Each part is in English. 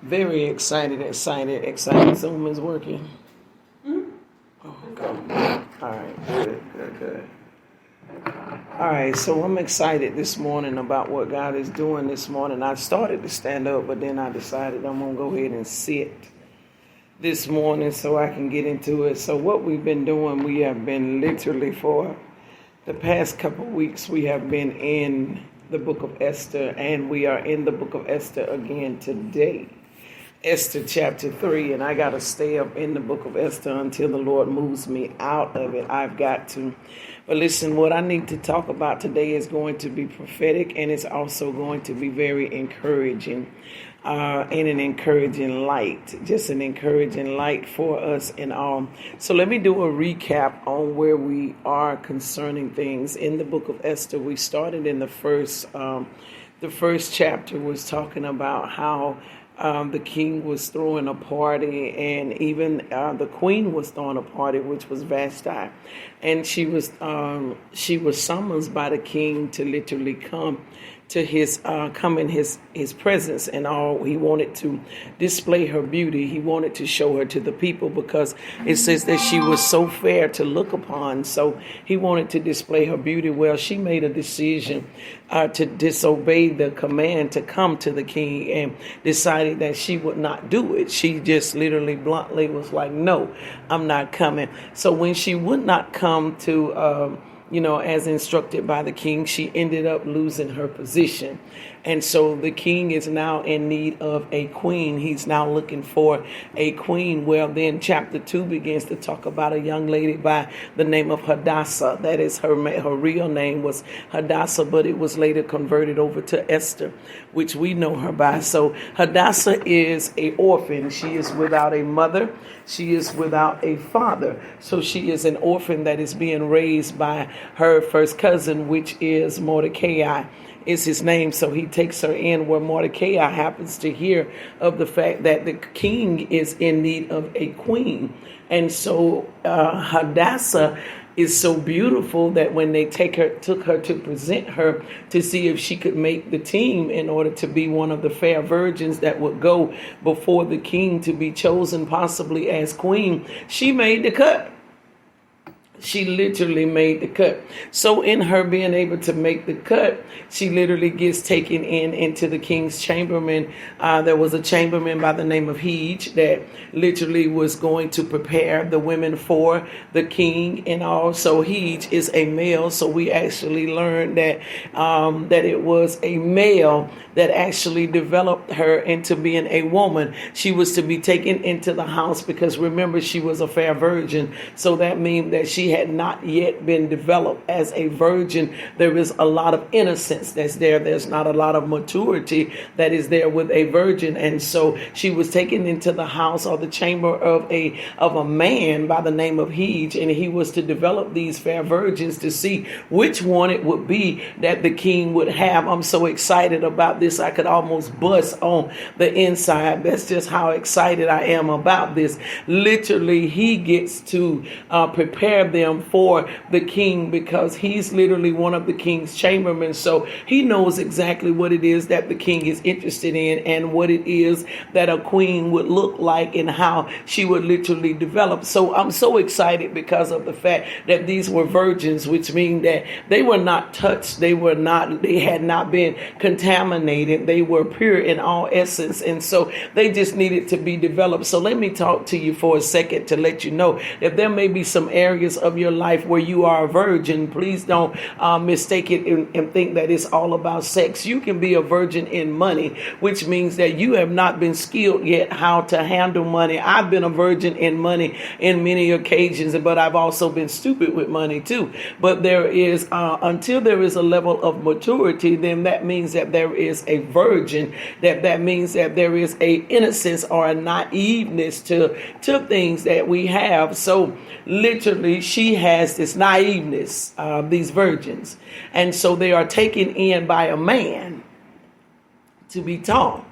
Very excited. Zoom is working. Oh, okay. All right, good. All right, so I'm excited this morning about what God is doing this morning. I started to stand up, but then I decided I'm going to go ahead and sit this morning so I can get into it. So what we've been doing, we have been literally for the past couple of weeks, we have been in the book of Esther, and we are in the book of Esther again today. Esther chapter 3, and I got to stay up in the book of Esther until the Lord moves me out of it. I've got to. But listen, what I need to talk about today is going to be prophetic, and it's also going to be very encouraging, in an encouraging light, just an encouraging light for us in all. So let me do a recap on where we are concerning things in the book of Esther. We started in the first chapter was talking about how the king was throwing a party, and even the queen was throwing a party, which was Vashti, and she was summoned by the king to literally come to come in his presence and all. He wanted to display her beauty. He wanted to show her to the people because it says that she was so fair to look upon. So he wanted to display her beauty. Well, she made a decision to disobey the command to come to the king and decided that she would not do it. She just literally bluntly was like, no, I'm not coming. So when she would not come to as instructed by the king, she ended up losing her position. And so the king is now in need of a queen. He's now looking for a queen. Well, then chapter 2 begins to talk about a young lady by the name of Hadassah. That is her real name was Hadassah, but it was later converted over to Esther, which we know her by. So Hadassah is an orphan. She is without a mother. She is without a father. So she is an orphan that is being raised by her first cousin, which is Mordecai is his name. So he takes her in where Mordecai happens to hear of the fact that the king is in need of a queen. And so Hadassah is so beautiful that when they took her to present her to see if she could make the team in order to be one of the fair virgins that would go before the king to be chosen possibly as queen, she made the cut. She literally made the cut. So in her being able to make the cut, she literally gets taken into the king's chamberlain. There was a chamberlain by the name of Hege that literally was going to prepare the women for the king. And also Hege is a male. So we actually learned that it was a male that actually developed her into being a woman. She was to be taken into the house because remember, she was a fair virgin. So that means that she had not yet been developed as a virgin. There is a lot of innocence that's there. There's not a lot of maturity that is there with a virgin. And so she was taken into the house or the chamber of a man by the name of Hege, and he was to develop these fair virgins to see which one it would be that the king would have. I'm so excited about this. I could almost bust on the inside. That's just how excited I am about this. Literally, he gets to prepare them for the king because he's literally one of the king's chambermen. So he knows exactly what it is that the king is interested in and what it is that a queen would look like and how she would literally develop. So I'm so excited because of the fact that these were virgins, which means that they were not touched. They had not been contaminated. They were pure in all essence. And so they just needed to be developed. So let me talk to you for a second to let you know that there may be some areas of your life where you are a virgin. Please don't mistake it and think that it's all about sex. You can be a virgin in money, which means that you have not been skilled yet how to handle money. I've been a virgin in money in many occasions, but I've also been stupid with money too. But there is, until there is a level of maturity, then that means that there is a virgin, that means that there is a innocence or a naiveness to things that we have. So literally, she has this naiveness, these virgins. And so they are taken in by a man to be taught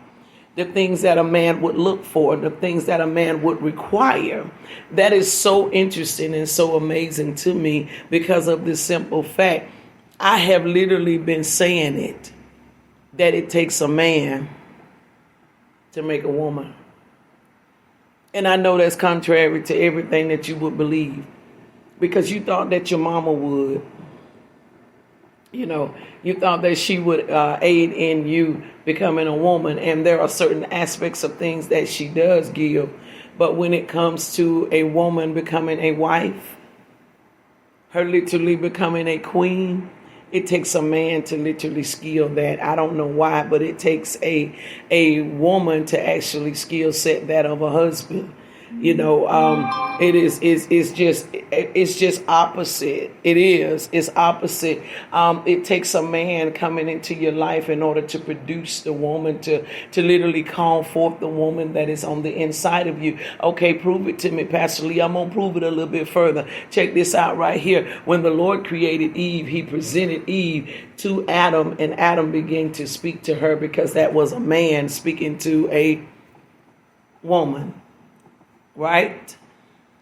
the things that a man would look for, the things that a man would require. That is so interesting and so amazing to me because of this simple fact. I have literally been saying it, that it takes a man to make a woman. And I know that's contrary to everything that you would believe, because you thought that your mama would. You thought that she would aid in you becoming a woman. And there are certain aspects of things that she does give. But when it comes to a woman becoming a wife, her literally becoming a queen, it takes a man to literally skill that. I don't know why, but it takes a woman to actually skill set that of a husband. It's just opposite. It's opposite. It takes a man coming into your life in order to produce the woman, to literally call forth the woman that is on the inside of you. Okay, prove it to me, Pastor Lee. I'm going to prove it a little bit further. Check this out right here. When the Lord created Eve, he presented Eve to Adam, and Adam began to speak to her, because that was a man speaking to a woman. Right?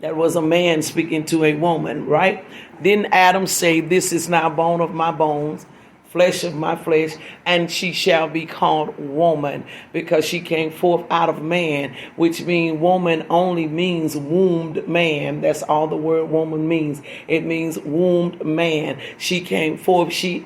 That was a man speaking to a woman, right? Then Adam said, "This is now bone of my bones, flesh of my flesh, and she shall be called woman, because she came forth out of man," which means woman only means wombed man. That's all the word woman means. It means wombed man. She came forth. She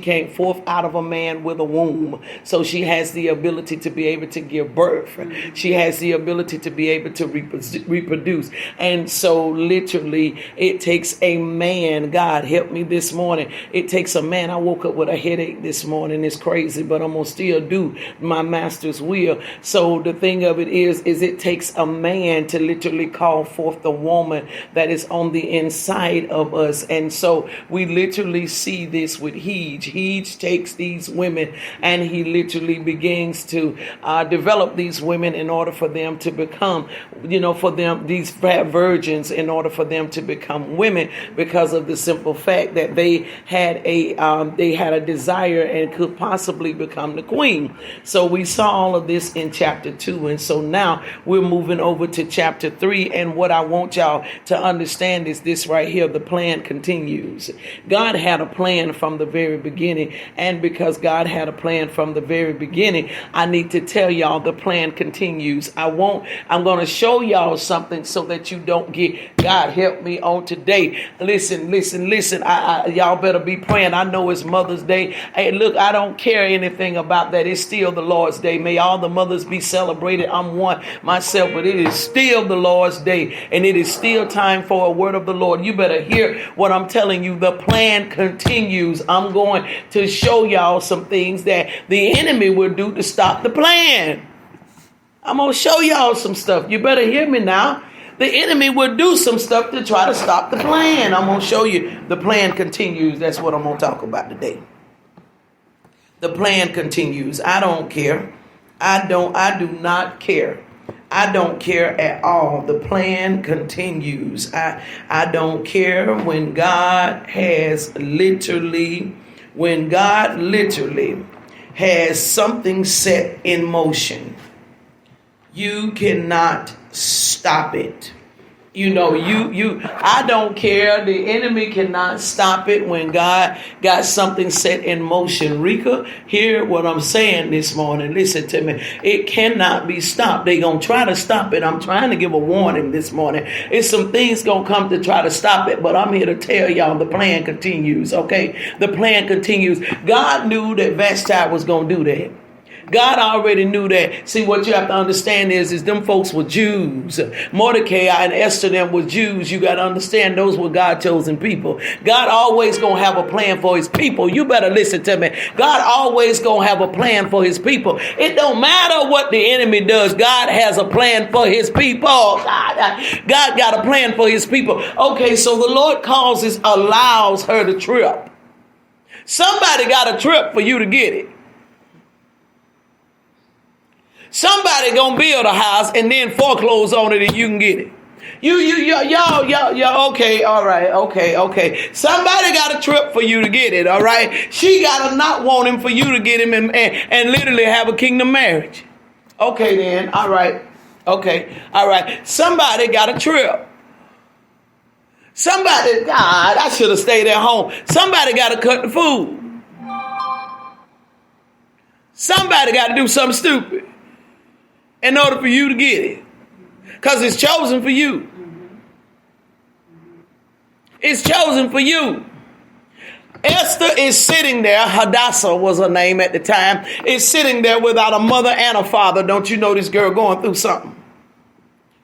came forth out of a man with a womb. So she has the ability to be able to give birth. She has the ability to be able to reproduce. And so literally it takes a man. God help me this morning. It takes a man. I woke up with a headache this morning. It's crazy, but I'm gonna still do my master's will. So the thing of it is it takes a man to literally call forth the woman that is on the inside of us. And so we literally see this with Hege. Hege takes these women and he literally begins to develop these women in order for them to become, these fat virgins, in order for them to become women, because of the simple fact that they had a desire and could possibly become the queen. So we saw all of this in chapter 2. And so now we're moving over to chapter 3. And what I want y'all to understand is this right here. The plan continues. God had a plan from the very beginning. And because God had a plan from the very beginning, I need to tell y'all the plan continues. I'm going to show y'all something so that you don't get, God help me on today. Listen. Y'all better be praying. I know it's Mother's Day. Hey, look, I don't care anything about that. It's still the Lord's Day. May all the mothers be celebrated. I'm one myself, but it is still the Lord's Day, and it is still time for a word of the Lord. You better hear what I'm telling you. The plan continues. I'm going to show y'all some things that the enemy will do to stop the plan. I'm going to show y'all some stuff. You better hear me now. The enemy will do some stuff to try to stop the plan. I'm going to show you the plan continues. That's what I'm going to talk about today. The plan continues. I don't care. I do not care. I don't care at all. The plan continues. I don't care when God literally has something set in motion. You cannot stop it. I don't care. The enemy cannot stop it when God got something set in motion. Rika, hear what I'm saying this morning. Listen to me. It cannot be stopped. They're going to try to stop it. I'm trying to give a warning this morning. It's some things going to come to try to stop it, but I'm here to tell y'all the plan continues, okay? The plan continues. God knew that Vashti was going to do that. God already knew that. See, what you have to understand is them folks were Jews. Mordecai and Esther, them were Jews. You got to understand those were God chosen people. God always going to have a plan for his people. You better listen to me. God always going to have a plan for his people. It don't matter what the enemy does. God has a plan for his people. God got a plan for his people. Okay, so the Lord allows her to trip. Somebody got a trip for you to get it. Somebody gonna build a house and then foreclose on it and you can get it. Y'all, okay, all right, okay. Somebody got a trip for you to get it, all right? She got to not want him for you to get him and literally have a kingdom marriage. Okay then, all right, okay, all right. Somebody got a trip. Somebody, God, I should have stayed at home. Somebody got to cut the food. Somebody got to do something stupid. in order for you to get it. Because it's chosen for you. It's chosen for you. Esther is sitting there. Hadassah was her name at the time. Is sitting there without a mother and a father. Don't you know this girl going through something?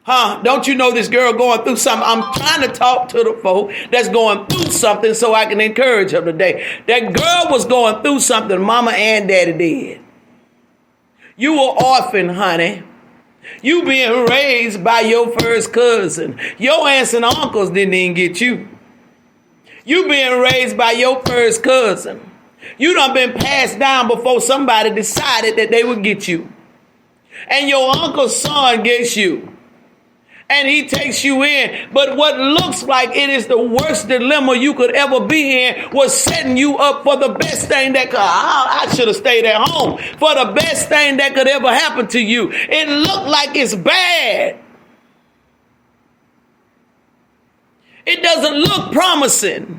Don't you know this girl going through something? I'm trying to talk to the folk that's going through something so I can encourage them today. That girl was going through something mama and daddy did. You were orphan, honey. You being raised by your first cousin. Your aunts and uncles didn't even get you. You being raised by your first cousin. You done been passed down before somebody decided that they would get you. And your uncle's son gets you. And he takes you in. But what looks like it is the worst dilemma you could ever be in was setting you up for the best thing that could. I should have stayed at home. For the best thing that could ever happen to you. It looked like it's bad. It doesn't look promising.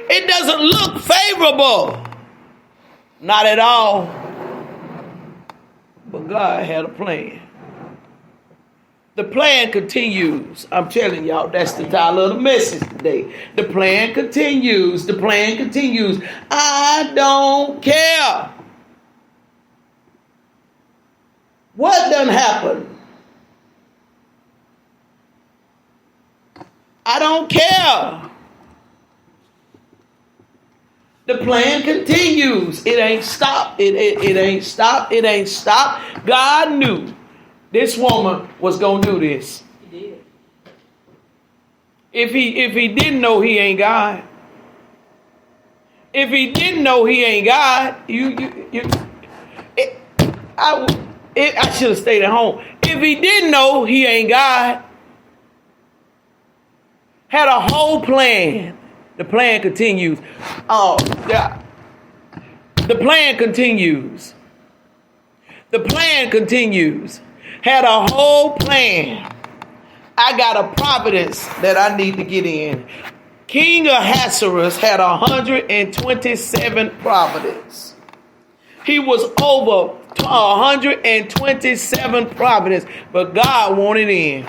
It doesn't look favorable. Not at all. But God had a plan. The plan continues. I'm telling y'all, that's the title of the message today. The plan continues. The plan continues. I don't care what done happened. I don't care. The plan continues. It ain't stopped. It ain't stopped. It ain't stopped. God knew this woman was going to do this. He did. If he didn't know he ain't God. If he didn't know he ain't God, I should have stayed at home. If he didn't know he ain't God, had a whole plan. The plan continues. The plan continues. The plan continues. Had a whole plan. I got a providence that I need to get in. King Ahasuerus had 127 providence. He was over 127 providence, but God wanted in.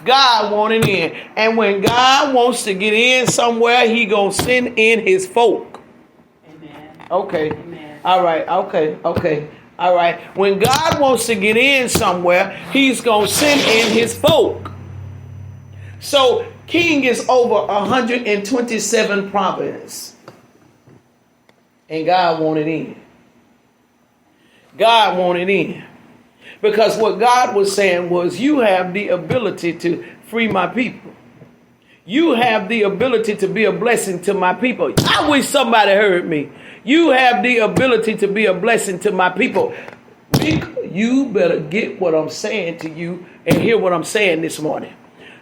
God wanted in. And when God wants to get in somewhere, he gonna send in his folk. Amen. Okay. Amen. All right. Okay. All right. When God wants to get in somewhere, he's gonna send in his folk. So king is over 127 provinces. And God wanted in. God wanted in. Because what God was saying was, you have the ability to free my people. You have the ability to be a blessing to my people. I wish somebody heard me. You have the ability to be a blessing to my people. You better get what I'm saying to you and hear what I'm saying this morning.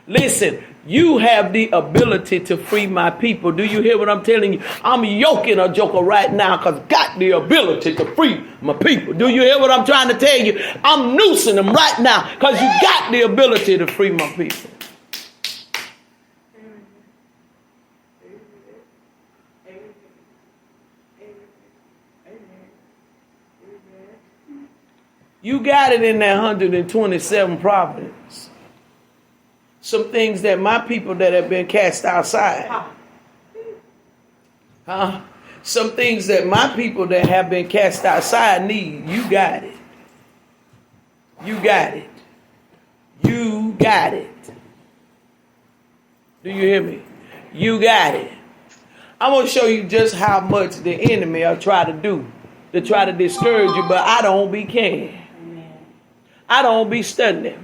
Listen, you have the ability to free my people. Do you hear what I'm telling you? I'm yoking a joker right now because got the ability to free my people. Do you hear what I'm trying to tell you? I'm noosing them right now because you got the ability to free my people. You got it in that 127 providence. Some things that my people that have been cast outside. Some things that my people that have been cast outside need. You got it. You got it. You got it. Do you hear me? You got it. I'm going to show you just how much the enemy will try to do to try to discourage you, but I don't be caring. I don't be studying.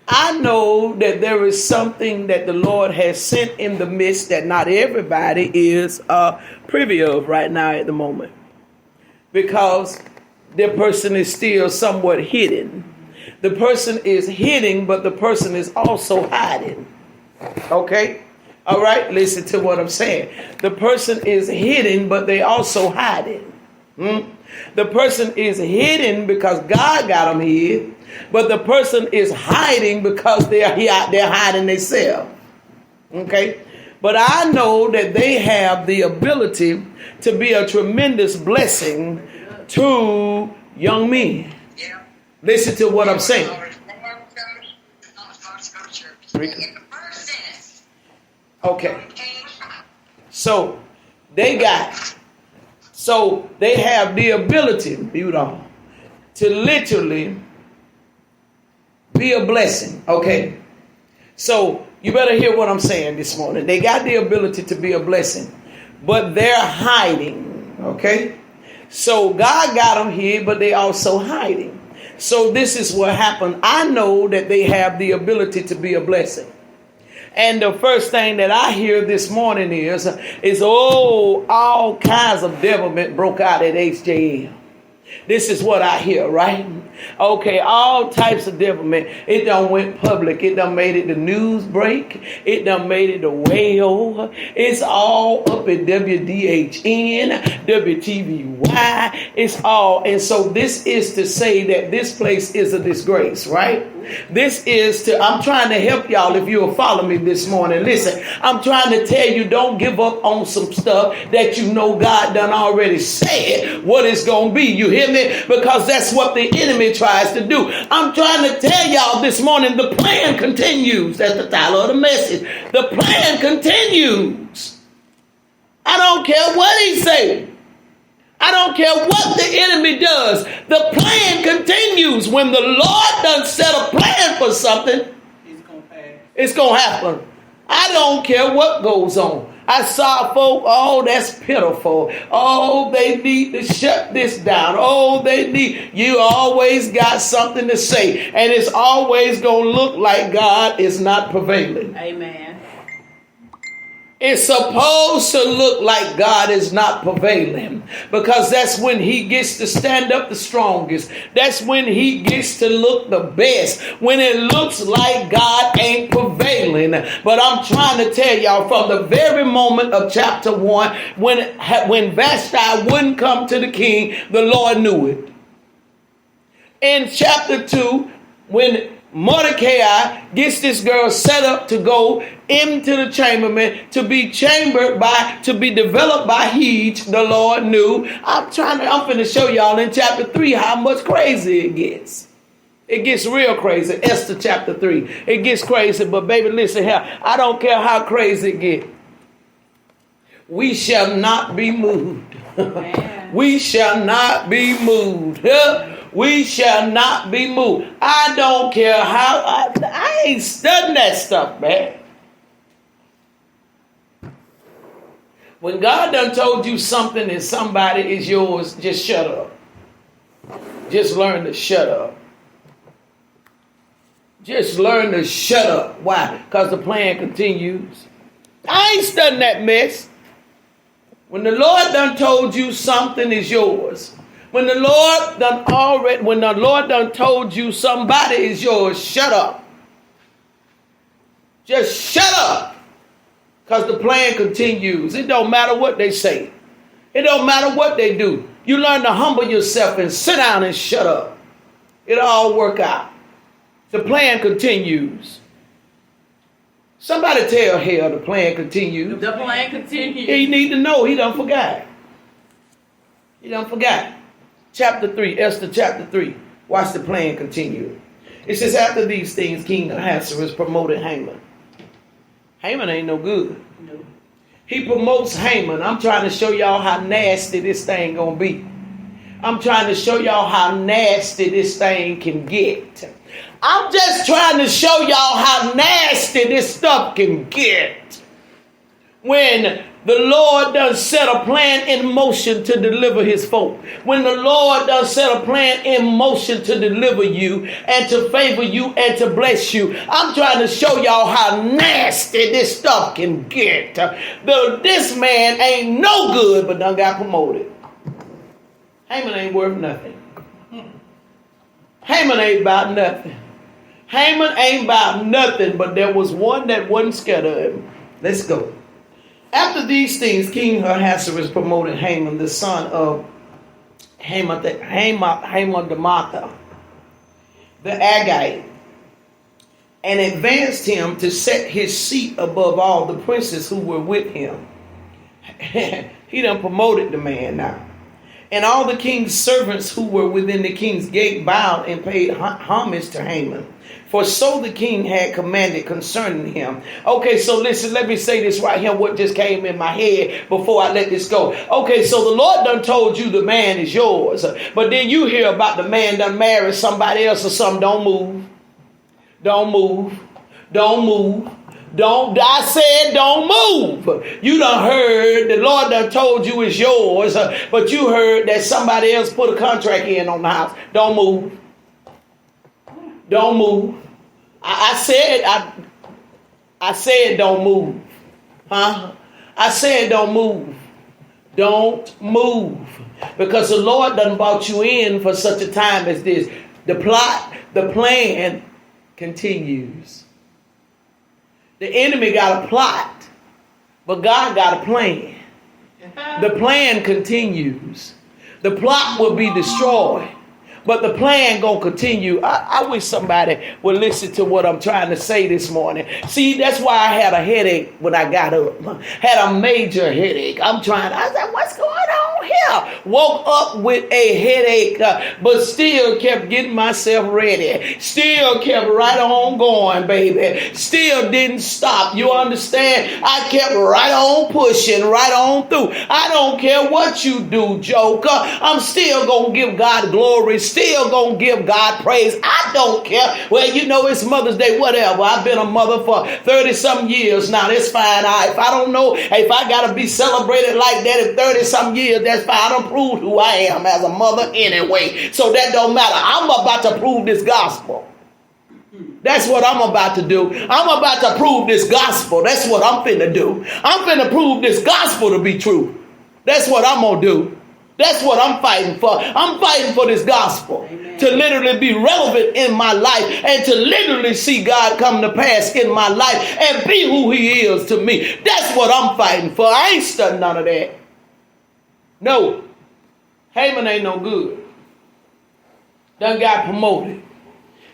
I know that there is something that the Lord has sent in the midst that not everybody is privy of right now at the moment. Because the person is still somewhat hidden. The person is hidden, but the person is also hiding. Okay? All right? Listen to what I'm saying. The person is hidden, but they also hiding. The person is hidden because God got them hid. But the person is hiding because they're hiding themselves. Okay? But I know that they have the ability to be a tremendous blessing to young men. Yeah. Listen to what I'm saying. Okay. So they have the ability, to literally be a blessing. Okay. So you better hear what I'm saying this morning. They got the ability to be a blessing, but they're hiding. Okay. So God got them here, but they also hiding. So this is what happened. I know that they have the ability to be a blessing. And the first thing that I hear this morning is all kinds of devilment broke out at HJL. This is what I hear, right? Okay, all types of devilment. It done went public. It done made it the news break. It done made it the whale. It's all up at WDHN, WTVY. It's all. And so this is to say that this place is a disgrace, right? This is to, I'm trying to help y'all if you'll follow me this morning. Listen, I'm trying to tell you, don't give up on some stuff that you know God done already said what it's going to be. You hear me? Because that's what the enemy tries to do. I'm trying to tell y'all this morning, the plan continues. That's the title of the message. The plan continues. I don't care what he says. I don't care what the enemy does. The plan continues. When the Lord done set a plan for something, it's going to happen. I don't care what goes on. I saw folk, that's pitiful. Oh, they need to shut this down. Oh, you always got something to say. And it's always going to look like God is not prevailing. Amen. It's supposed to look like God is not prevailing, because that's when he gets to stand up the strongest. That's when he gets to look the best, when it looks like God ain't prevailing. But I'm trying to tell y'all, from the very moment of chapter 1, when Vashti wouldn't come to the king, the Lord knew it. In chapter 2, when Mordecai gets this girl set up to go into the chamberment to be developed by Hege, the Lord knew. I'm finna to show y'all in chapter 3 how much crazy it gets. It gets real crazy. Esther chapter 3. It gets crazy, but baby, listen here. I don't care how crazy it gets. We shall not be moved. We shall not be moved. We shall not be moved. I don't care how. I ain't studying that stuff, man. When God done told you something and somebody is yours, just shut up. Just learn to shut up. Just learn to shut up. Why? Because the plan continues. I ain't studying that mess. When the Lord done told you something is yours, when the Lord done told you somebody is yours, shut up. Just shut up. Because the plan continues. It don't matter what they say. It don't matter what they do. You learn to humble yourself and sit down and shut up. It'll all work out. The plan continues. Somebody tell hell the plan continues. The plan continues. He need to know. He done forgot. He done forgot. Chapter 3, Esther chapter 3. Watch the plan continue. It says, after these things, King Ahasuerus promoted Haman. Haman ain't no good. No. He promotes Haman. I'm trying to show y'all how nasty this thing gonna be. I'm trying to show y'all how nasty this thing can get. I'm just trying to show y'all how nasty this stuff can get. When the Lord does set a plan in motion to deliver his folk. When the Lord does set a plan in motion to deliver you and to favor you and to bless you. I'm trying to show y'all how nasty this stuff can get. This man ain't no good, but done got promoted. Haman ain't worth nothing. Haman ain't about nothing. Haman ain't about nothing, but there was one that wasn't scared of him. Let's go. After these things, King Ahasuerus promoted Haman, the son of Hammedatha, the Agagite, and advanced him to set his seat above all the princes who were with him. He done promoted the man now. And all the king's servants who were within the king's gate bowed and paid homage to Haman. For so the king had commanded concerning him. Okay, so listen, let me say this right here, what just came in my head before I let this go. Okay, so the Lord done told you the man is yours. But then you hear about the man done married somebody else or something. Don't move. Don't move. Don't move. I said don't move. You done heard the Lord done told you it's yours, but you heard that somebody else put a contract in on the house. Don't move. Don't move. I said don't move. Huh? I said don't move. Don't move. Because the Lord done brought you in for such a time as this. The plan continues. The enemy got a plot, but God got a plan. The plan continues. The plot will be destroyed, but the plan gonna continue. I wish somebody would listen to what I'm trying to say this morning. See, that's why I had a headache when I got up. Had a major headache. I said, what's going on here? Woke up with a headache, but still kept getting myself ready. Still kept right on going, baby. Still didn't stop. You understand? I kept right on pushing, right on through. I don't care what you do, Joker. I'm still gonna give God glory. Still gonna give God praise. I don't care. Well, you know, it's Mother's Day, whatever. I've been a mother for 30-some years now. That's fine. If I don't know, if I gotta be celebrated like that in 30-some years, that's fine. I don't prove who I am as a mother anyway. So that don't matter. I'm about to prove this gospel. That's what I'm about to do. I'm about to prove this gospel. That's what I'm finna do. I'm finna prove this gospel to be true. That's what I'm gonna do. That's what I'm fighting for. I'm fighting for this gospel. Amen. To literally be relevant in my life and to literally see God come to pass in my life and be who he is to me. That's what I'm fighting for. I ain't studying none of that. No. Haman ain't no good. Done got promoted.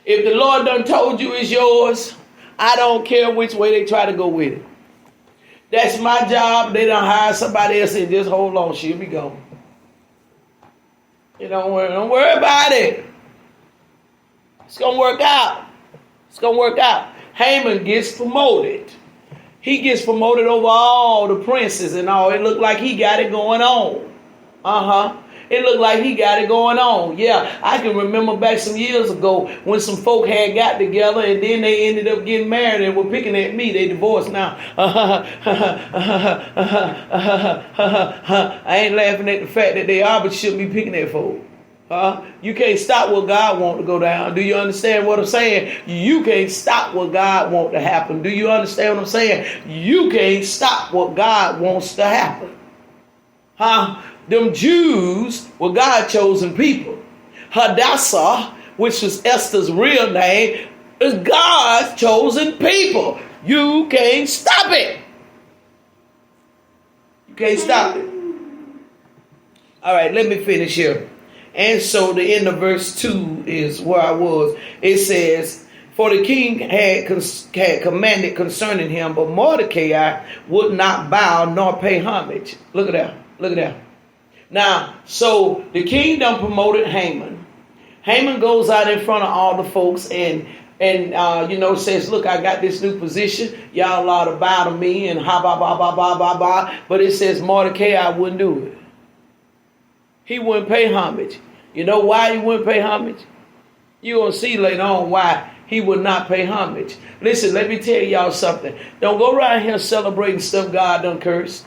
If the Lord done told you it's yours, I don't care which way they try to go with it. That's my job. They done hire somebody else and just hold on. She'll be gone. You don't worry about it. It's going to work out. It's going to work out. Haman gets promoted. He gets promoted over all the princes and all. It looked like he got it going on. It looked like he got it going on. Yeah, I can remember back some years ago when some folk had got together and then they ended up getting married and were picking at me. They divorced now. I ain't laughing at the fact that they are, but shouldn't be picking at folk. You can't stop what God wants to go down. Do you understand what I'm saying? You can't stop what God wants to happen. Do you understand what I'm saying? You can't stop what God wants to happen. Them Jews were God chosen people. Hadassah, which was Esther's real name, is God's chosen people. You can't stop it. You can't stop it. All right, let me finish here. And so the end of verse 2 is where I was. It says, for the king had commanded concerning him, but Mordecai would not bow nor pay homage. Look at that. Look at that. Now, so the king done promoted Haman. Haman goes out in front of all the folks and says, look, I got this new position. Y'all ought to bow to me and ba. But it says Mordecai wouldn't do it. He wouldn't pay homage. You know why he wouldn't pay homage? You're going to see later on why he would not pay homage. Listen, let me tell y'all something. Don't go around here celebrating stuff God done cursed.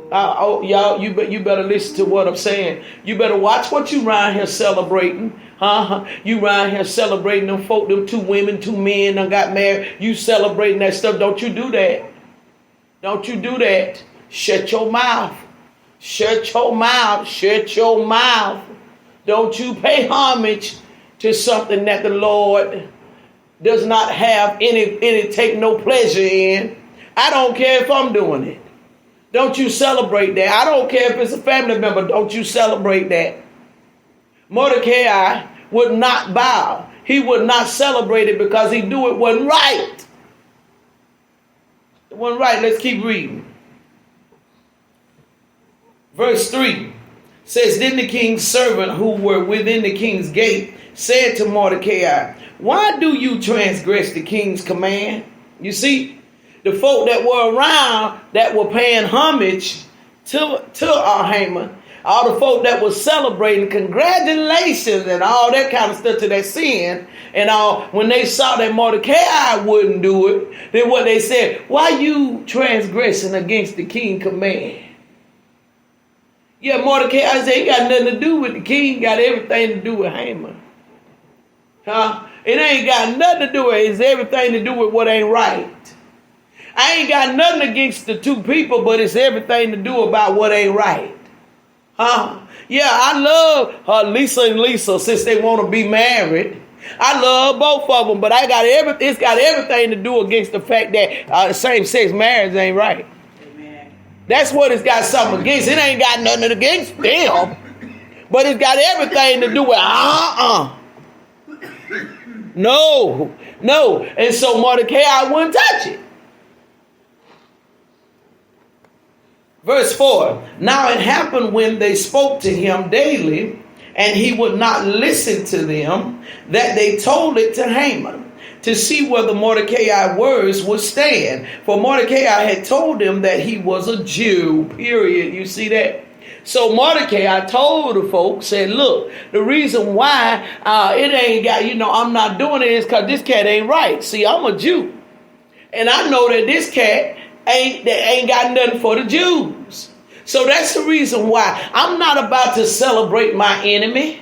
Y'all, you better listen to what I'm saying. You better watch what you around here celebrating. You around here celebrating them folk, them 2 women, 2 men done got married. You celebrating that stuff. Don't you do that. Don't you do that. Shut your mouth. Shut your mouth. Shut your mouth. Don't you pay homage to something that the Lord does not have any take no pleasure in. I don't care if I'm doing it. Don't you celebrate that. I don't care if it's a family member. Don't you celebrate that. Mordecai would not bow. He would not celebrate it because he knew it wasn't right. It wasn't right. Let's keep reading. Verse 3. Says, then the king's servant who were within the king's gate said to Mordecai, why do you transgress the king's command? You see, the folk that were around that were paying homage to Haman, all the folk that were celebrating congratulations and all that kind of stuff to their sin, and all, when they saw that Mordecai wouldn't do it, then what they said, why you transgressing against the king's command? Yeah, Mordecai said, he got nothing to do with the king, got everything to do with Haman. It ain't got nothing to do with it. It's everything to do with what ain't right. I ain't got nothing against the two people, but it's everything to do about what ain't right. Yeah, I love Lisa and Lisa since they want to be married. I love both of them, but it's got everything to do against the fact that same-sex marriage ain't right. Amen. That's what it's got something against. It ain't got nothing against them, but it's got everything to do with No. And so Mordecai wouldn't touch it. Verse 4, now it happened when they spoke to him daily, and he would not listen to them, that they told it to Haman, to see whether Mordecai's words would stand. For Mordecai had told them that he was a Jew, period. You see that? So Mordecai told the folks, said, look, the reason why it ain't got, I'm not doing it is because this cat ain't right. See, I'm a Jew. And I know that this cat ain't got nothing for the Jews. So that's the reason why I'm not about to celebrate my enemy.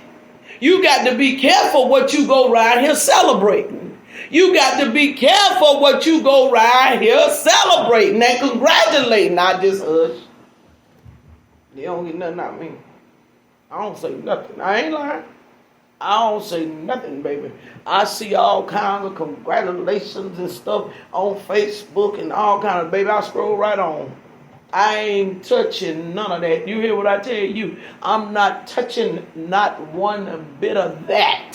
You got to be careful what you go around here celebrating. You got to be careful what you go around here celebrating and congratulating, not just hush. They don't get nothing out of me. I don't say nothing. I ain't lying. I don't say nothing, baby. I see all kinds of congratulations and stuff on Facebook and all kinds of, baby, I scroll right on. I ain't touching none of that. You hear what I tell you? I'm not touching not one bit of that.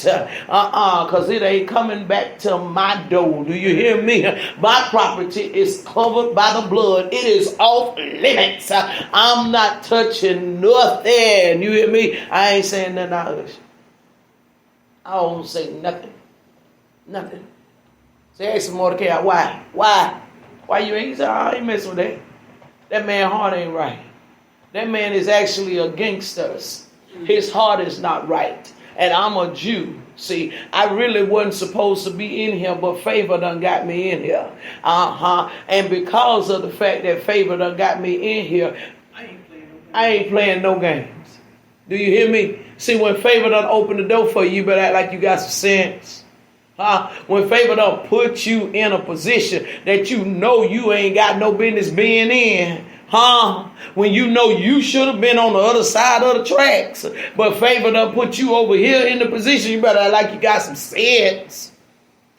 Because it ain't coming back to my door. Do you hear me? My property is covered by the blood. It is off limits. I'm not touching nothing. You hear me? I ain't saying nothing out of this. I don't say nothing. Nothing. Say, ask Mordecai, why? Why you ain't? He said, I ain't messing with that. That man's heart ain't right. That man is actually against us. His heart is not right. And I'm a Jew. See, I really wasn't supposed to be in here, but favor done got me in here. And because of the fact that favor done got me in here, I ain't playing no games. Do you hear me? See, when favor done open the door for you, you better act like you got some sense. When favor done put you in a position that you know you ain't got no business being in. When you know you should have been on the other side of the tracks. But favor done put you over here in the position, you better act like you got some sense.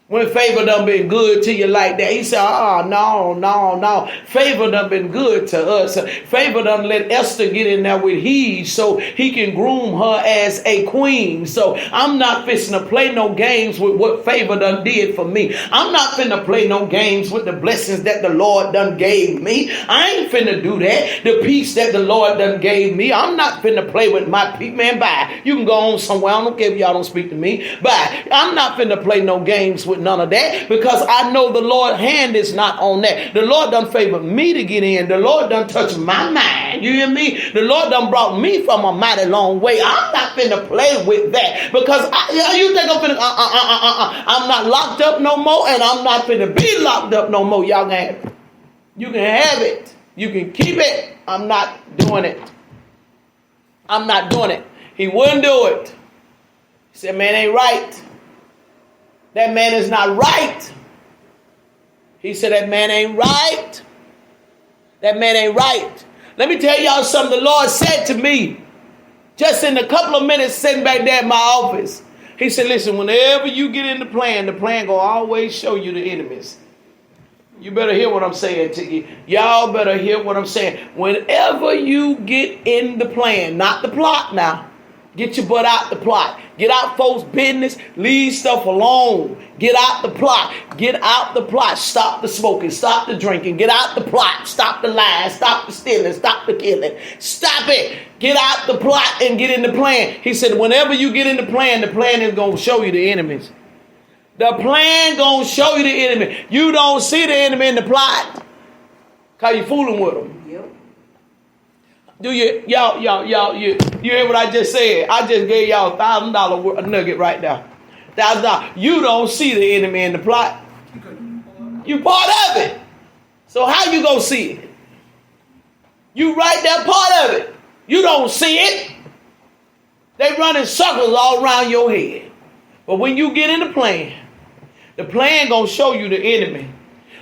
When favor done been good to you like that. He said, no. Favor done been good to us. Favor done let Esther get in there with he so he can groom her as a queen. So I'm not fixing to play no games with what favor done did for me. I'm not finna play no games with the blessings that the Lord done gave me. I ain't finna do that. The peace that the Lord done gave me. I'm not finna play with my people. Man, bye. You can go on somewhere. I don't care if y'all don't speak to me. Bye. I'm not finna play no games with none of that, because I know the Lord's hand is not on that. The Lord done favored me to get in. The Lord done touched my mind. You hear me? The Lord done brought me from a mighty long way. I'm not finna play with that, because you think I'm finna I'm not locked up no more, and I'm not finna be locked up no more. Y'all can have it. You can have it. You can keep it. I'm not doing it. I'm not doing it. He wouldn't do it. He said, man, ain't right. That man is not right. He said, that man ain't right. That man ain't right. Let me tell y'all something the Lord said to me just in a couple of minutes sitting back there in my office. He said, listen, whenever you get in the plan gonna always show you the enemies. You better hear what I'm saying to you. Y'all better hear what I'm saying. Whenever you get in the plan, not the plot now. Get your butt out the plot. Get out folks' business. Leave stuff alone. Get out the plot. Get out the plot. Stop the smoking. Stop the drinking. Get out the plot. Stop the lying. Stop the stealing. Stop the killing. Stop it. Get out the plot and get in the plan. He said, whenever you get in the plan is going to show you the enemies. The plan going to show you the enemy. You don't see the enemy in the plot because you're fooling with them. Yep. Do you, you hear what I just said? I just gave y'all $1,000 nugget right now. $1,000. You don't see the enemy in the plot. You part of it. So how you going to see it? You right there part of it. You don't see it. They run in circles all around your head. But when you get in the plan going to show you the enemy.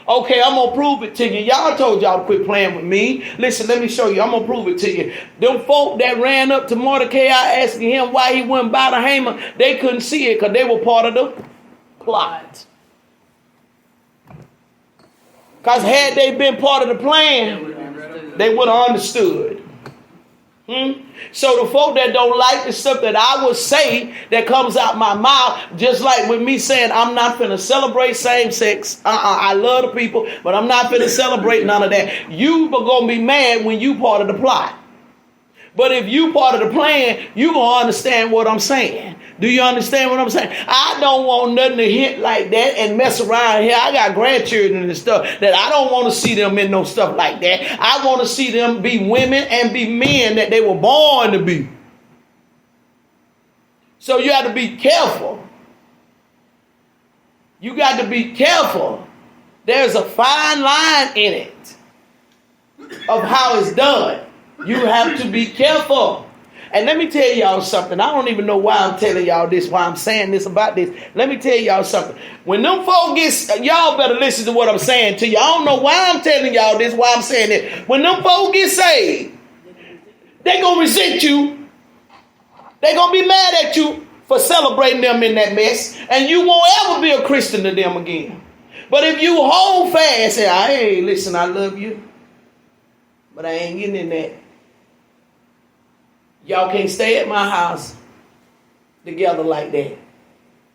Okay, I'm going to prove it to you. Y'all told y'all to quit playing with me. Listen, let me show you. I'm going to prove it to you. Them folk that ran up to Mordecai asking him why he wouldn't bow to Haman, they couldn't see it because they were part of the plot. Because had they been part of the plan, they would have understood. So the folk that don't like the stuff that I would say that comes out my mouth, just like with me saying I'm not finna celebrate same sex. I love the people, but I'm not finna celebrate none of that. You are gonna be mad when you part of the plot. But if you part of the plan, you gonna understand what I'm saying. Do you understand what I'm saying? I don't want nothing to hit like that and mess around here. I got grandchildren and stuff that I don't want to see them in no stuff like that. I want to see them be women and be men that they were born to be. So you have to be careful. You got to be careful. There's a fine line in it of how it's done. You have to be careful. And let me tell y'all something. I don't even know why I'm telling y'all this, why I'm saying this about this. Let me tell y'all something. When them folk y'all better listen to what I'm saying to you. I don't know why I'm telling y'all this, why I'm saying it. When them folk get saved, they going to resent you. They going to be mad at you for celebrating them in that mess. And you won't ever be a Christian to them again. But if you hold fast and say, hey, listen, I love you, but I ain't getting in that. Y'all can't stay at my house together like that.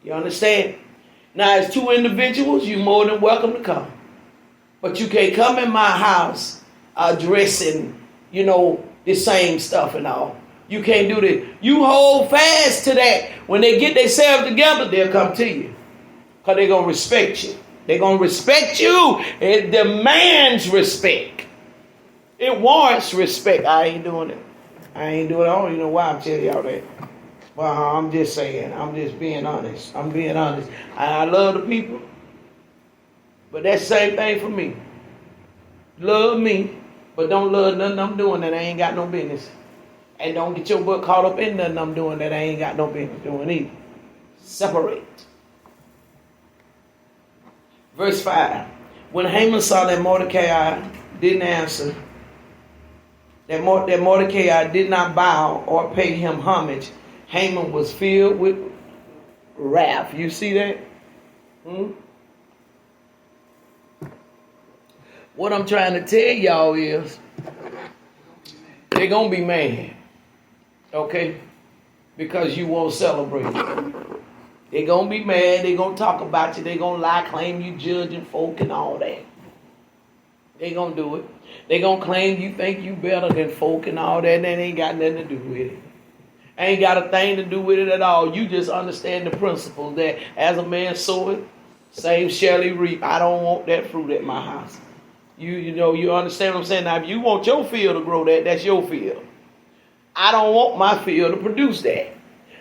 You understand? Now, as two individuals, you're more than welcome to come. But you can't come in my house dressing, the same stuff and all. You can't do that. You hold fast to that. When they get themselves together, they'll come to you. Because they're going to respect you. They're going to respect you. It demands respect. It warrants respect. I ain't doing it. I don't even know why I'm telling y'all that. Well, I'm just saying. I'm just being honest. I'm being honest. I love the people. But that's the same thing for me. Love me, but don't love nothing I'm doing that I ain't got no business. And don't get your butt caught up in nothing I'm doing that I ain't got no business doing either. Separate. Verse 5. When Haman saw that Mordecai didn't answer, that Mordecai did not bow or pay him homage, Haman was filled with wrath. You see that? What I'm trying to tell y'all is they're going to be mad. Okay? Because you won't celebrate. They're going to be mad. They're going to talk about you. They're going to lie, claim you judging folk and all that. They're going to do it. They're going to claim you think you better than folk and all that, and that ain't got nothing to do with it. Ain't got a thing to do with it at all. You just understand the principle that as a man soweth, same shall he reap. I don't want that fruit at my house. You understand what I'm saying? Now, if you want your field to grow that, that's your field. I don't want my field to produce that.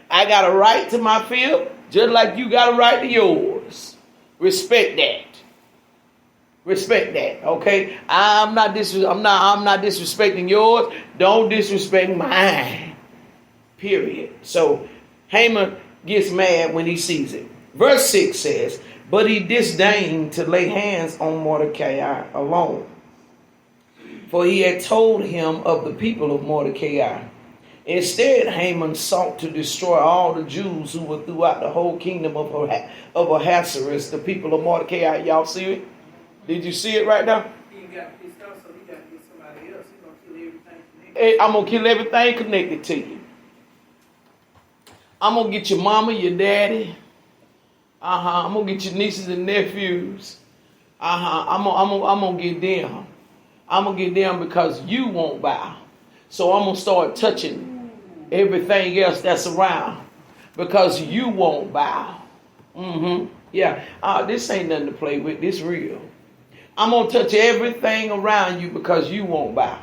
I got a right to my field, just like you got a right to yours. Respect that. Respect that, okay? I'm not disrespecting yours. Don't disrespect mine. Period. So Haman gets mad when he sees it. Verse 6 says, but he disdained to lay hands on Mordecai alone, for he had told him of the people of Mordecai. Instead, Haman sought to destroy all the Jews who were throughout the whole kingdom of Ahasuerus, the people of Mordecai. Y'all see it? Did you see it right now? He got pissed off, so he got to get somebody else. He's going to kill everything connected. I'm going to kill everything connected to you. I'm going to get your mama, your daddy. I'm going to get your nieces and nephews. I'm going to get them. I'm going to get them because you won't bow. So I'm going to start touching everything else that's around because you won't bow. Yeah, this ain't nothing to play with. This real. I'm going to touch everything around you because you won't bow.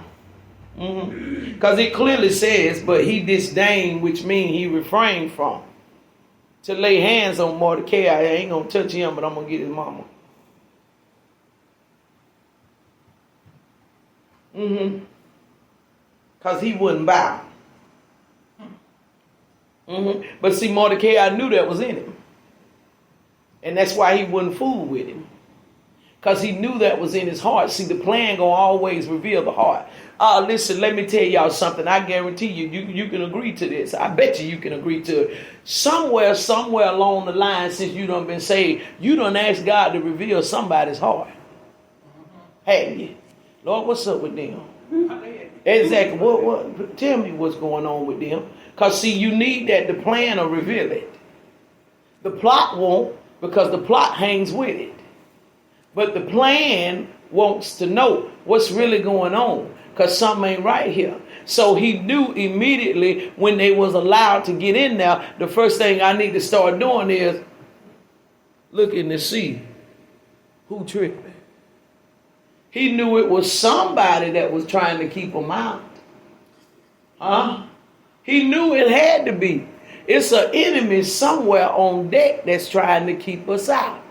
Because it clearly says, but he disdained, which means he refrained from. To lay hands on Mordecai, I ain't going to touch him, but I'm going to get his mama. Because he wouldn't bow. But see, Mordecai knew that was in him. And that's why he wouldn't fool with him. Because he knew that was in his heart. See, the plan gonna always reveal the heart. Listen, let me tell y'all something. I guarantee you can agree to this. I bet you can agree to it. Somewhere along the line, since you done been saved, you done asked God to reveal somebody's heart. Hey, Lord, what's up with them? Exactly. What? Tell me what's going on with them. Because see, you need that the plan will reveal it. The plot won't, because the plot hangs with it. But the plan wants to know what's really going on, because something ain't right here. So he knew immediately when they was allowed to get in there, the first thing I need to start doing is looking to see who tripping. He knew it was somebody that was trying to keep him out. He knew it had to be. It's an enemy somewhere on deck that's trying to keep us out.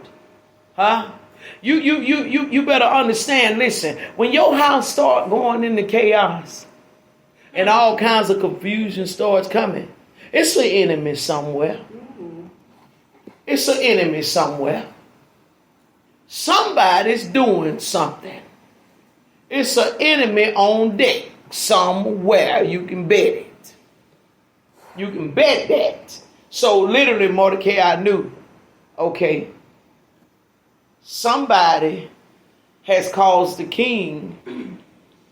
You better understand, listen, when your house start going into chaos and all kinds of confusion starts coming, it's an enemy somewhere. It's an enemy somewhere. Somebody's doing something. It's an enemy on deck somewhere. You can bet it. You can bet that. So literally Mordecai knew, okay, somebody has caused the king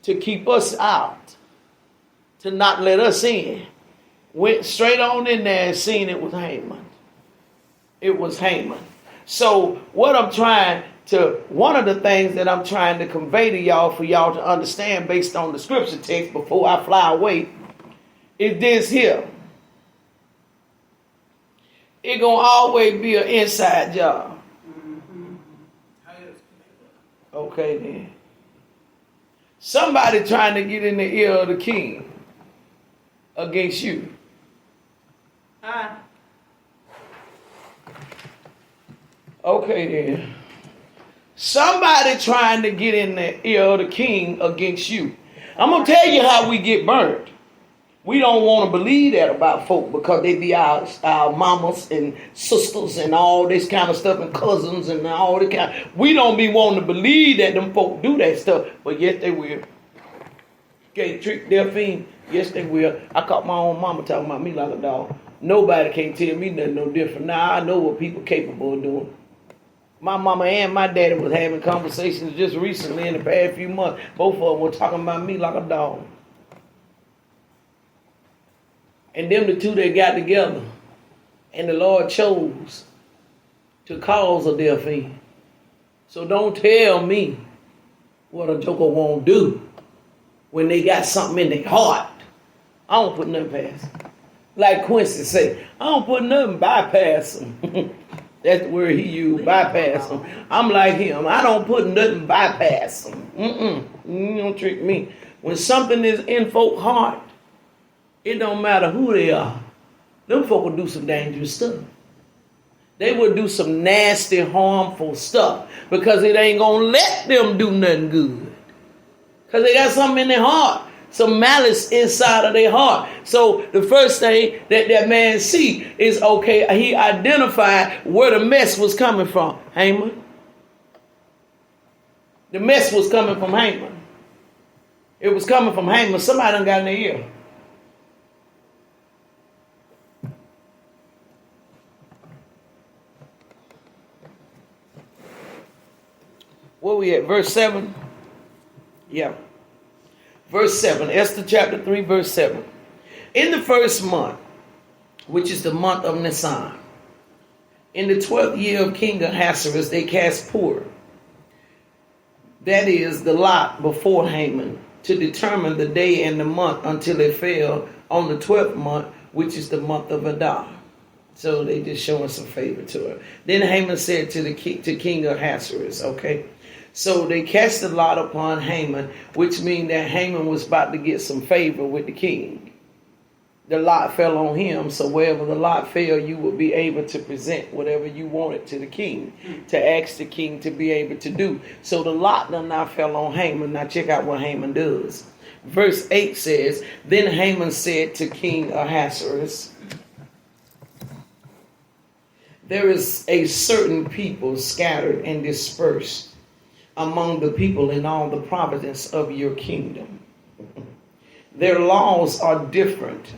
to keep us out, to not let us in. Went straight on in there and seen it was Haman. It was Haman. So one of the things that I'm trying to convey to y'all for y'all to understand based on the scripture text before I fly away is this here. It gonna always be an inside job. Okay then. Somebody trying to get in the ear of the king against you. Okay then. Somebody trying to get in the ear of the king against you. I'm going to tell you how we get burned. We don't want to believe that about folk because they be our mamas and sisters and all this kind of stuff and cousins and all this kind. We don't be wanting to believe that them folk do that stuff, but yes they will. Can't trick their fiend. Yes they will. I caught my own mama talking about me like a dog. Nobody can tell me nothing no different. Now I know what people capable of doing. My mama and my daddy was having conversations just recently in the past few months. Both of them were talking about me like a dog. And them the two that got together. And the Lord chose to cause a death end. So don't tell me what a joker won't do when they got something in their heart. I don't put nothing past them. Like Quincy say, I don't put nothing bypass them. That's the word he used, bypass them. I'm like him. I don't put nothing bypass them. You don't trick me. When something is in folks' heart, it don't matter who they are. Them folk will do some dangerous stuff. They will do some nasty, harmful stuff because it ain't going to let them do nothing good. Because they got something in their heart. Some malice inside of their heart. So the first thing that man see is, okay, he identified where the mess was coming from. Haman. The mess was coming from Haman. It was coming from Haman. Somebody done got in their ear. Where we at? Verse 7? Yeah. Verse 7, Esther chapter 3, verse 7. In the first month, which is the month of Nisan, in the 12th year of King Ahasuerus, they cast Pur, that is the lot before Haman, to determine the day and the month until it fell on the 12th month, which is the month of Adar. So they just showing some favor to her. Then Haman said to the king of Ahasuerus, okay? So they cast the lot upon Haman, which means that Haman was about to get some favor with the king. The lot fell on him, so wherever the lot fell, you would be able to present whatever you wanted to the king, to ask the king to be able to do. So the lot now fell on Haman. Now check out what Haman does. Verse 8 says, then Haman said to King Ahasuerus, there is a certain people scattered and dispersed among the people in all the provinces of your kingdom. Their laws are different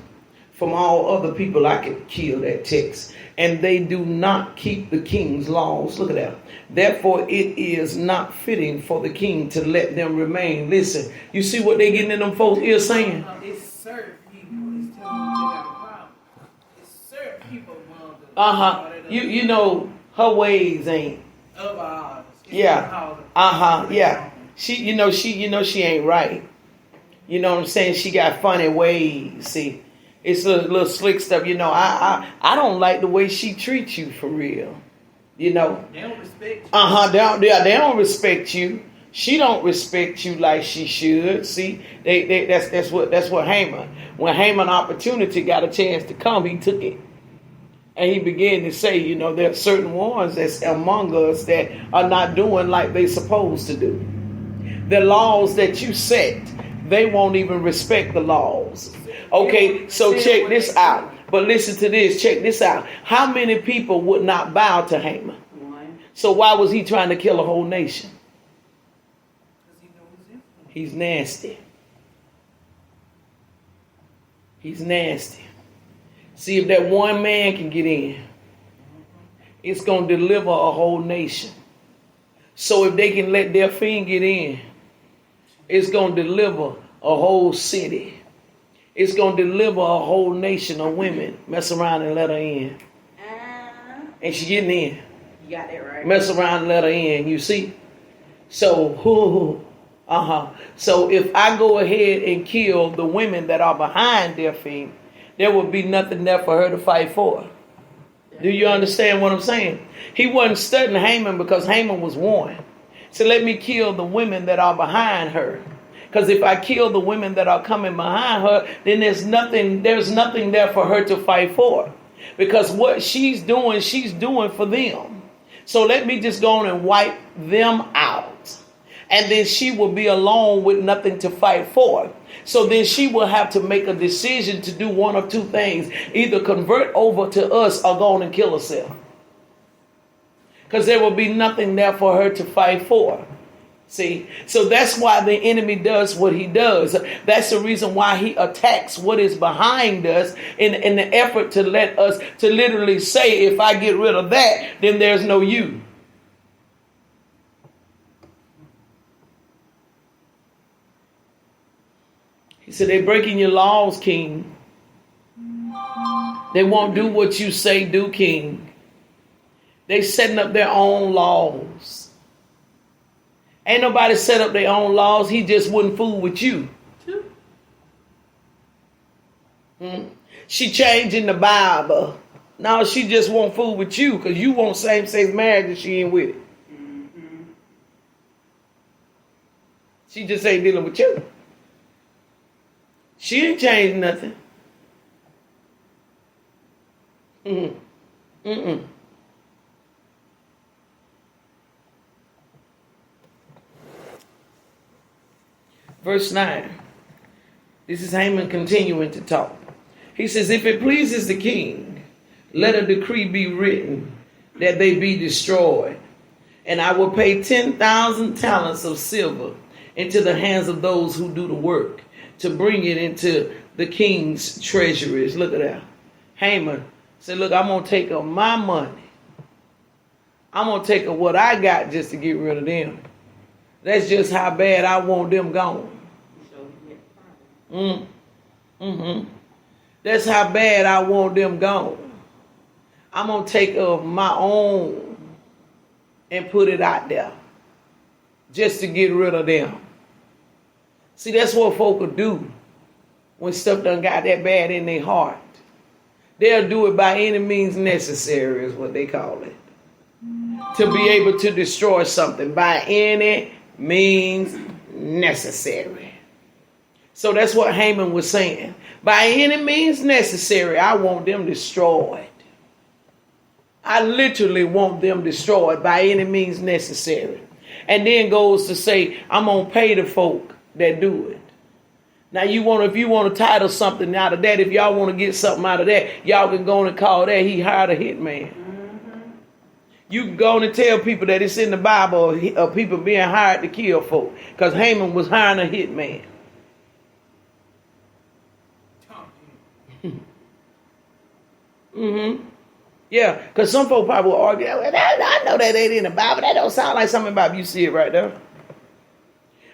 from all other people. I could kill that text. And they do not keep the king's laws. Look at that. Therefore, it is not fitting for the king to let them remain. Listen, you see what they getting in them folks' ears saying? It's certain people. It's telling them they got a problem. It's certain people among the You know, her ways ain't. Of ours. Yeah. Yeah. She ain't right. You know what I'm saying? She got funny ways. See, it's a little slick stuff. You know, I don't like the way she treats you for real. You know. They don't respect you. They don't respect you. She don't respect you like she should. See, that's what Haman. When Haman opportunity got a chance to come, he took it. And he began to say, you know, there are certain ones that's among us that are not doing like they supposed to do. The laws that you set, they won't even respect the laws. Okay, so check this out. But listen to this. Check this out. How many people would not bow to Haman? So why was he trying to kill a whole nation? He's nasty. He's nasty. See, if that one man can get in, it's going to deliver a whole nation. So if they can let their fiend get in, it's going to deliver a whole city. It's going to deliver a whole nation of women. Mess around and let her in. And she getting in. You got that right. Mess around and let her in, you see? So, So if I go ahead and kill the women that are behind their fiend, there would be nothing there for her to fight for. Do you understand what I'm saying? He wasn't studying Haman because Haman was warned. So let me kill the women that are behind her. Because if I kill the women that are coming behind her, then there's nothing there for her to fight for. Because what she's doing for them. So let me just go on and wipe them out. And then she will be alone with nothing to fight for. So then she will have to make a decision to do one of two things. Either convert over to us or go on and kill herself. Because there will be nothing there for her to fight for. See? So that's why the enemy does what he does. That's the reason why he attacks what is behind us in the effort to let us to literally say, if I get rid of that, then there's no you. He said, they're breaking your laws, King. They won't do what you say do, King. They setting up their own laws. Ain't nobody set up their own laws. He just wouldn't fool with you. She changing the Bible. No, she just won't fool with you because you want same-sex marriage and she ain't with it. She just ain't dealing with you. She ain't changed nothing. Verse 9. This is Haman continuing to talk. He says, if it pleases the king, let a decree be written that they be destroyed. And I will pay 10,000 talents of silver into the hands of those who do the work, to bring it into the king's treasuries. Look at that. Haman said, look, I'm going to take of my money. I'm going to take of what I got just to get rid of them. That's just how bad I want them gone. That's how bad I want them gone. I'm going to take of my own and put it out there just to get rid of them. See, that's what folk will do when stuff done got that bad in their heart. They'll do it by any means necessary, is what they call it. To be able to destroy something by any means necessary. So that's what Haman was saying. By any means necessary, I want them destroyed. I literally want them destroyed by any means necessary. And then goes to say, I'm going to pay the folk that do it. Now, if you want to title something out of that, if y'all want to get something out of that, y'all can go and call that he hired a hitman. Mm-hmm. You can go and tell people that it's in the Bible of people being hired to kill folk. Because Haman was hiring a hitman. Mm-hmm. Yeah, because some folk probably will argue, I know that ain't in the Bible. That don't sound like something about you see it right there.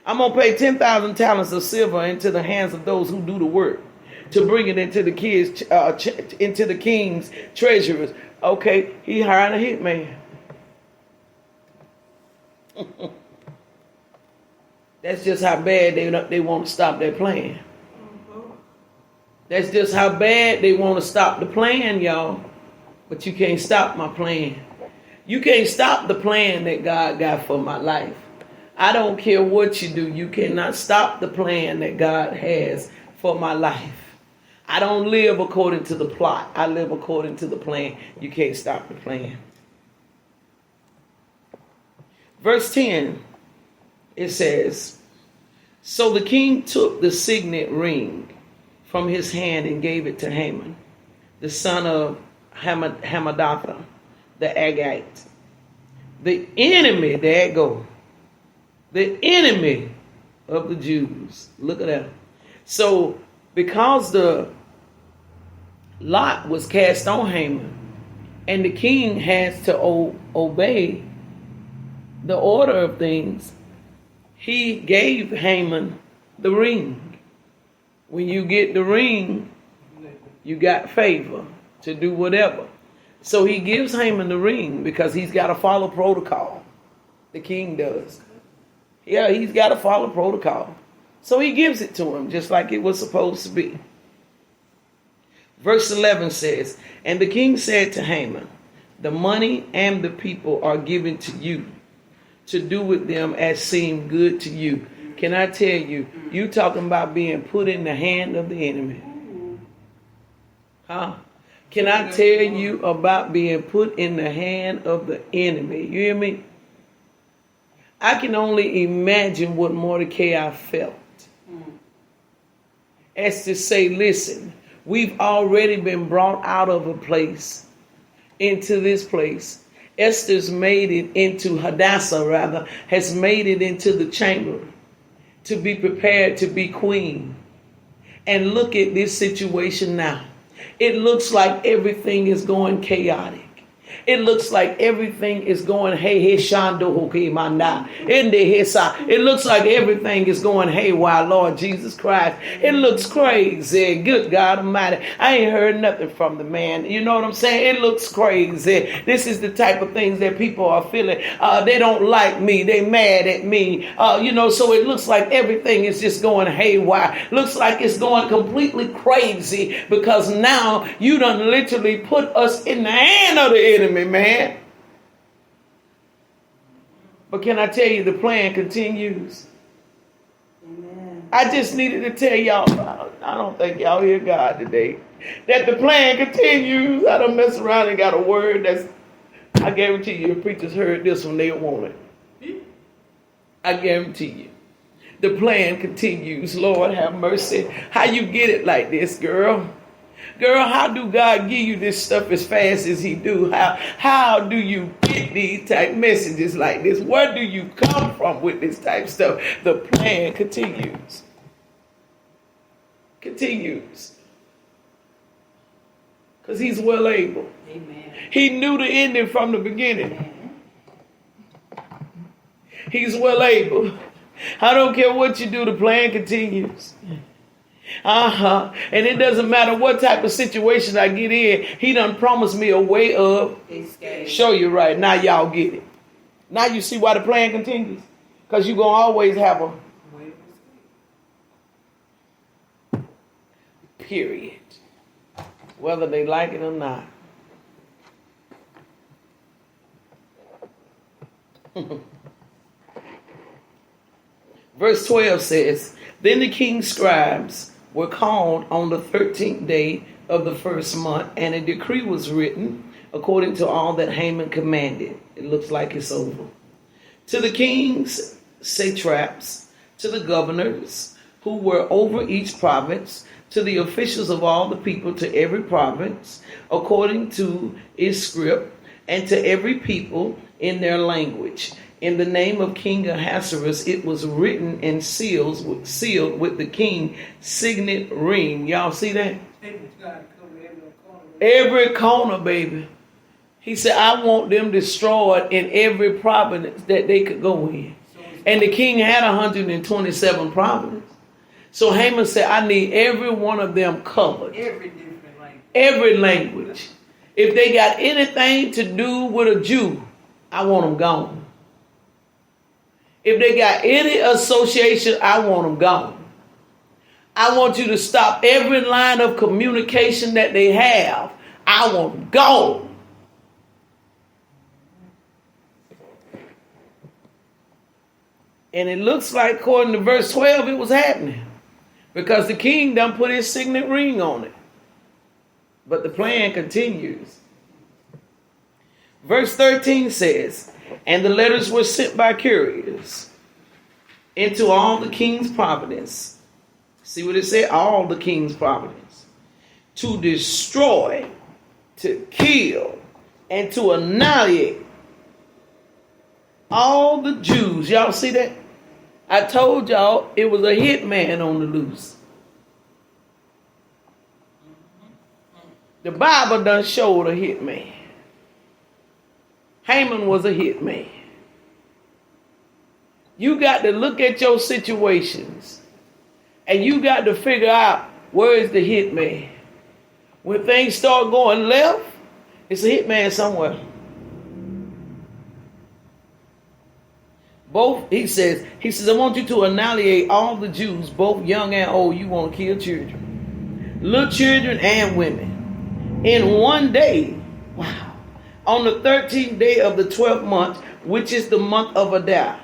I'm going to pay 10,000 talents of silver into the hands of those who do the work to bring it into the king's treasurers. Okay, he hired a hitman. That's just how bad they want to stop their plan. That's just how bad they want to stop the plan, y'all. But you can't stop my plan. You can't stop the plan that God got for my life. I don't care what you do. You cannot stop the plan that God has for my life. I don't live according to the plot. I live according to the plan. You can't stop the plan. Verse 10, it says, so the king took the signet ring from his hand and gave it to Haman, the son of Hammedatha, the Agagite. The enemy, there it go. The enemy of the Jews. Look at that. So, because the lot was cast on Haman, and the king has to obey the order of things, he gave Haman the ring. When you get the ring, you got favor to do whatever. So he gives Haman the ring because he's got to follow protocol. The king does. Yeah, he's got to follow protocol. So he gives it to him just like it was supposed to be. Verse 11 says, and the king said to Haman, the money and the people are given to you to do with them as seem good to you. Can I tell you, you talking about being put in the hand of the enemy. Huh? Can I tell you about being put in the hand of the enemy? You hear me? I can only imagine what Mordecai felt. Esther say, listen, we've already been brought out of a place into this place. Esther's made it into Hadassah, rather, has made it into the chamber to be prepared to be queen. And look at this situation now. It looks like everything is going chaotic. It looks like everything is going it looks like everything is going haywire, Lord Jesus Christ. It looks crazy. Good God Almighty. I ain't heard nothing from the man. You know what I'm saying? It looks crazy. This is the type of things that people are feeling. They don't like me. They mad at me. So it looks like everything is just going haywire. Looks like it's going completely crazy because now you done literally put us in the hand of the enemy, man. But can I tell you, the plan continues. Amen. I just needed to tell y'all, I don't think y'all hear God today, that the plan continues. I don't mess around and got a word that's, I guarantee you, if preachers heard this one, they'll want it. I guarantee you. The plan continues. Lord have mercy. How you get it like this, girl? Girl, how do God give you this stuff as fast as he do? How do you get these type messages like this? Where do you come from with this type stuff? The plan continues. Continues. Because he's well able. Amen. He knew the ending from the beginning. Amen. He's well able. I don't care what you do, the plan continues. And it doesn't matter what type of situation I get in. He done promised me a way of escape. Show you right. Now y'all get it. Now you see why the plan continues. Because you're going to always have a way of escape. period. Whether they like it or not. Verse 12 says, Then the king's scribes were called on the 13th day of the first month, and a decree was written according to all that Haman commanded. It looks like it's over. To the king's satraps, to the governors who were over each province, to the officials of all the people, to every province, according to its script, and to every people in their language. In the name of King Ahasuerus, it was written and sealed with the king's signet ring. Y'all see that? Every corner, baby. He said, I want them destroyed in every province that they could go in. And the king had 127 provinces. So Haman said, I need every one of them covered. Every different language. Every language. If they got anything to do with a Jew, I want them gone. If they got any association, I want them gone. I want you to stop every line of communication that they have. I want them gone. And it looks like, according to verse 12, it was happening. Because the king done put his signet ring on it. But the plan continues. Verse 13 says, And the letters were sent by couriers into all the king's province. See what it said? All the king's province. To destroy, to kill, and to annihilate all the Jews. Y'all see that? I told y'all it was a hitman on the loose. The Bible done showed a hitman. Haman was a hitman. You got to look at your situations and you got to figure out where is the hitman. When things start going left, it's a hitman somewhere. He says, I want you to annihilate all the Jews, both young and old. You want to kill children, little children and women. In one day, wow, on the 13th day of the 12th month, which is the month of Adar,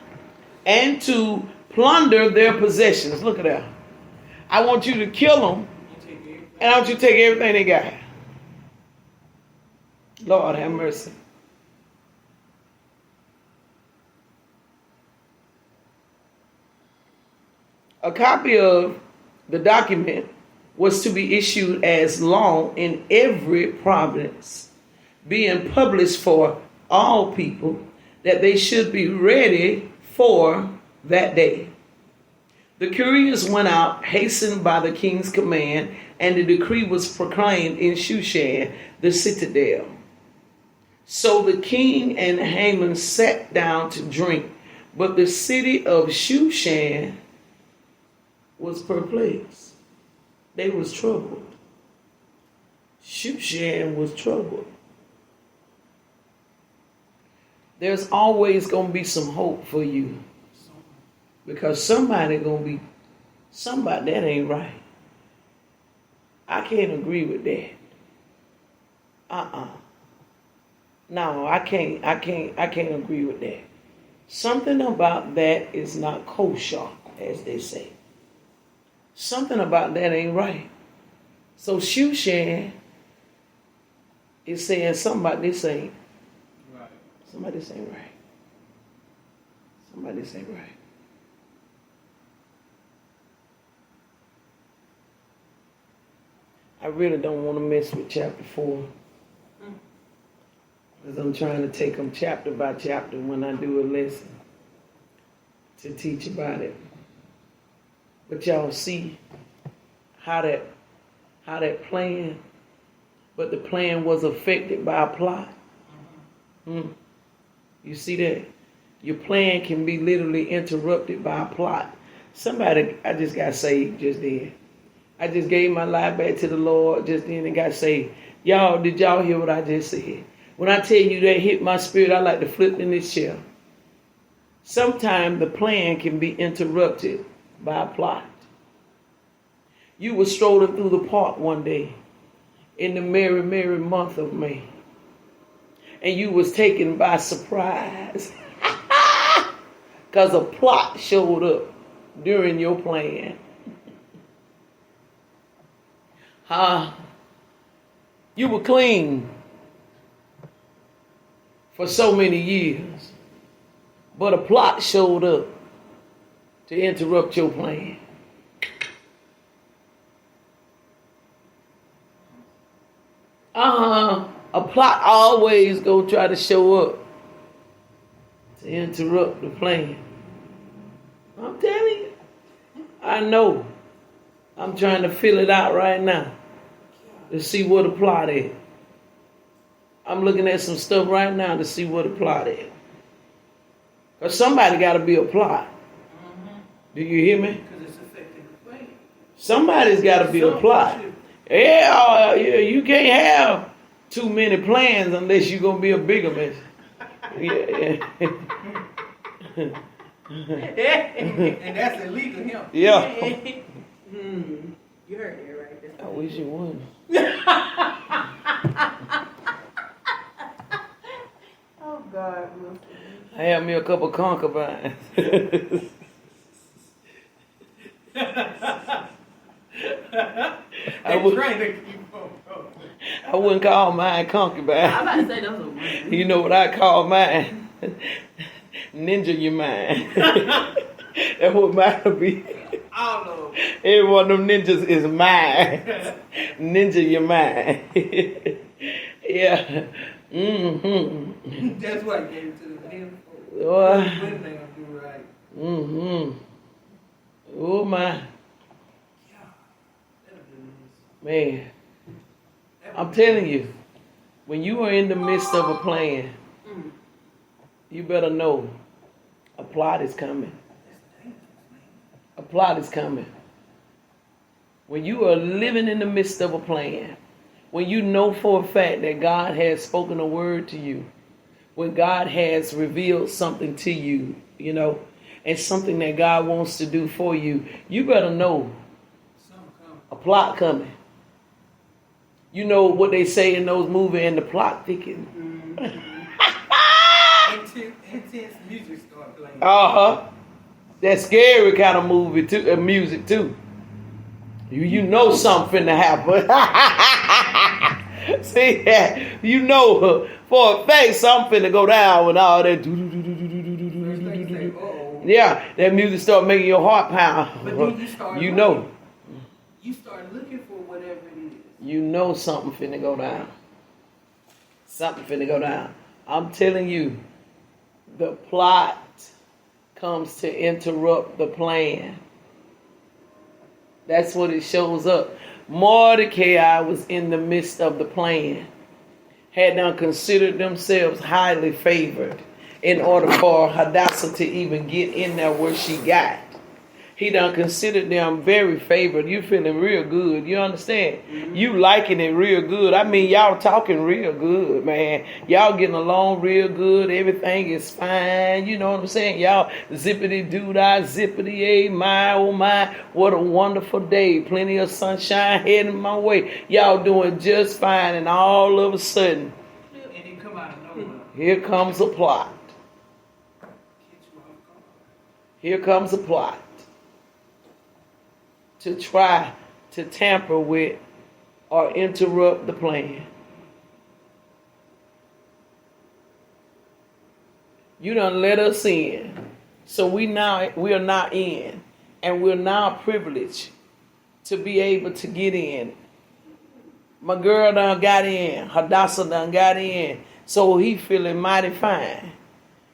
and to plunder their possessions. Look at that. I want you to kill them, and I want you to take everything they got. Lord have mercy. A copy of the document was to be issued as law in every province, being published for all people, that they should be ready for that day. The couriers went out, hastened by the king's command, and the decree was proclaimed in Shushan, the citadel. So the king and Haman sat down to drink, but the city of Shushan was perplexed. They was troubled. Shushan was troubled. There's always going to be some hope for you. Because somebody that ain't right. I can't agree with that. No, I can't agree with that. Something about that is not kosher, as they say. Something about that ain't right. So Shushan is saying something about this ain't right. Somebody this ain't right. Somebody this ain't right. I really don't want to mess with chapter 4. Because I'm trying to take them chapter by chapter when I do a lesson to teach about it. But y'all see how that plan, but the plan was affected by a plot. You see that? Your plan can be literally interrupted by a plot. I just got saved just then. I just gave my life back to the Lord just then and got saved. Y'all, did y'all hear what I just said? When I tell you that hit my spirit, I like to flip in this chair. Sometimes the plan can be interrupted by a plot. You were strolling through the park one day in the merry, merry month of May. And you was taken by surprise. Because a plot showed up during your plan. You were clean for so many years. But a plot showed up to interrupt your plan. A plot always go try to show up to interrupt the plan. I'm telling you. I know. I'm trying to fill it out right now to see what the plot is. I'm looking at some stuff right now to see what the plot is. Because somebody got to be a plot. Mm-hmm. Do you hear me? Because it's affecting the plan. Somebody's got to be a plot. Yeah, you can't have too many plans unless you're going to be a bigamist. Yeah. And that's illegal, him. Yeah. You heard it, right? I wish you wouldn't. Oh, God. I had me a couple concubines. I wouldn't call mine concubine. I'm about to say those are weird. You know what I call mine? Ninja your mind. That's what mine would be. I don't know. Every one of them ninjas is mine. Ninja your mind. Yeah. Mm-hmm. That's why I gave it to the damn folks. Oh. When they gonna do right. Mm-hmm. Oh my. Man. I'm telling you, when you are in the midst of a plan, you better know a plot is coming. A plot is coming. When you are living in the midst of a plan, when you know for a fact that God has spoken a word to you, when God has revealed something to you, you know, and something that God wants to do for you, you better know a plot coming. You know what they say in those movies, and the plot thickens. Intense music start playing. That scary kind of movie too, music too. You know something to happen. See that? You know for a fact something to go down with all that. Yeah, that music start making your heart pound. But then you start. You know. You start looking for whatever it is. You know something finna go down. Something finna go down. I'm telling you, the plot comes to interrupt the plan. That's what it shows up. Mordecai was in the midst of the plan. Had not considered themselves highly favored in order for Hadassah to even get in there where she got. He done considered them very favored. You feeling real good. You understand? Mm-hmm. You liking it real good. I mean, y'all talking real good, man. Y'all getting along real good. Everything is fine. You know what I'm saying? Y'all zippity doo dah, zippity a my oh my. What a wonderful day. Plenty of sunshine heading my way. Y'all doing just fine. And all of a sudden, and it come out of nowhere. Here comes a plot. Here comes a plot. To try to tamper with or interrupt the plan. You done let us in. So we are now in. And we're now privileged to be able to get in. My girl done got in. Hadassah done got in. So he feeling mighty fine.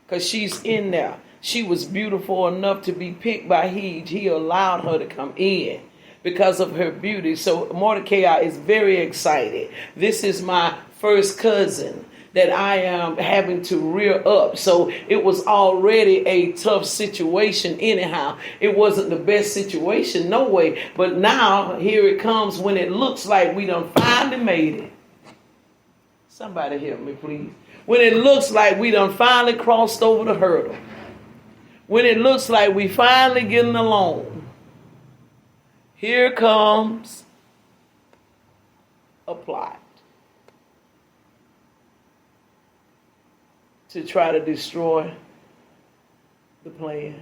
Because she's in there. She was beautiful enough to be picked by He allowed her to come in because of her beauty. So Mordecai is very excited. This is my first cousin that I am having to rear up. So it was already a tough situation anyhow. It wasn't the best situation, no way. But now here it comes when it looks like we done finally made it. Somebody help me, please. When it looks like we done finally crossed over the hurdle. When it looks like we finally getting along, Here comes a plot to try to destroy the plan.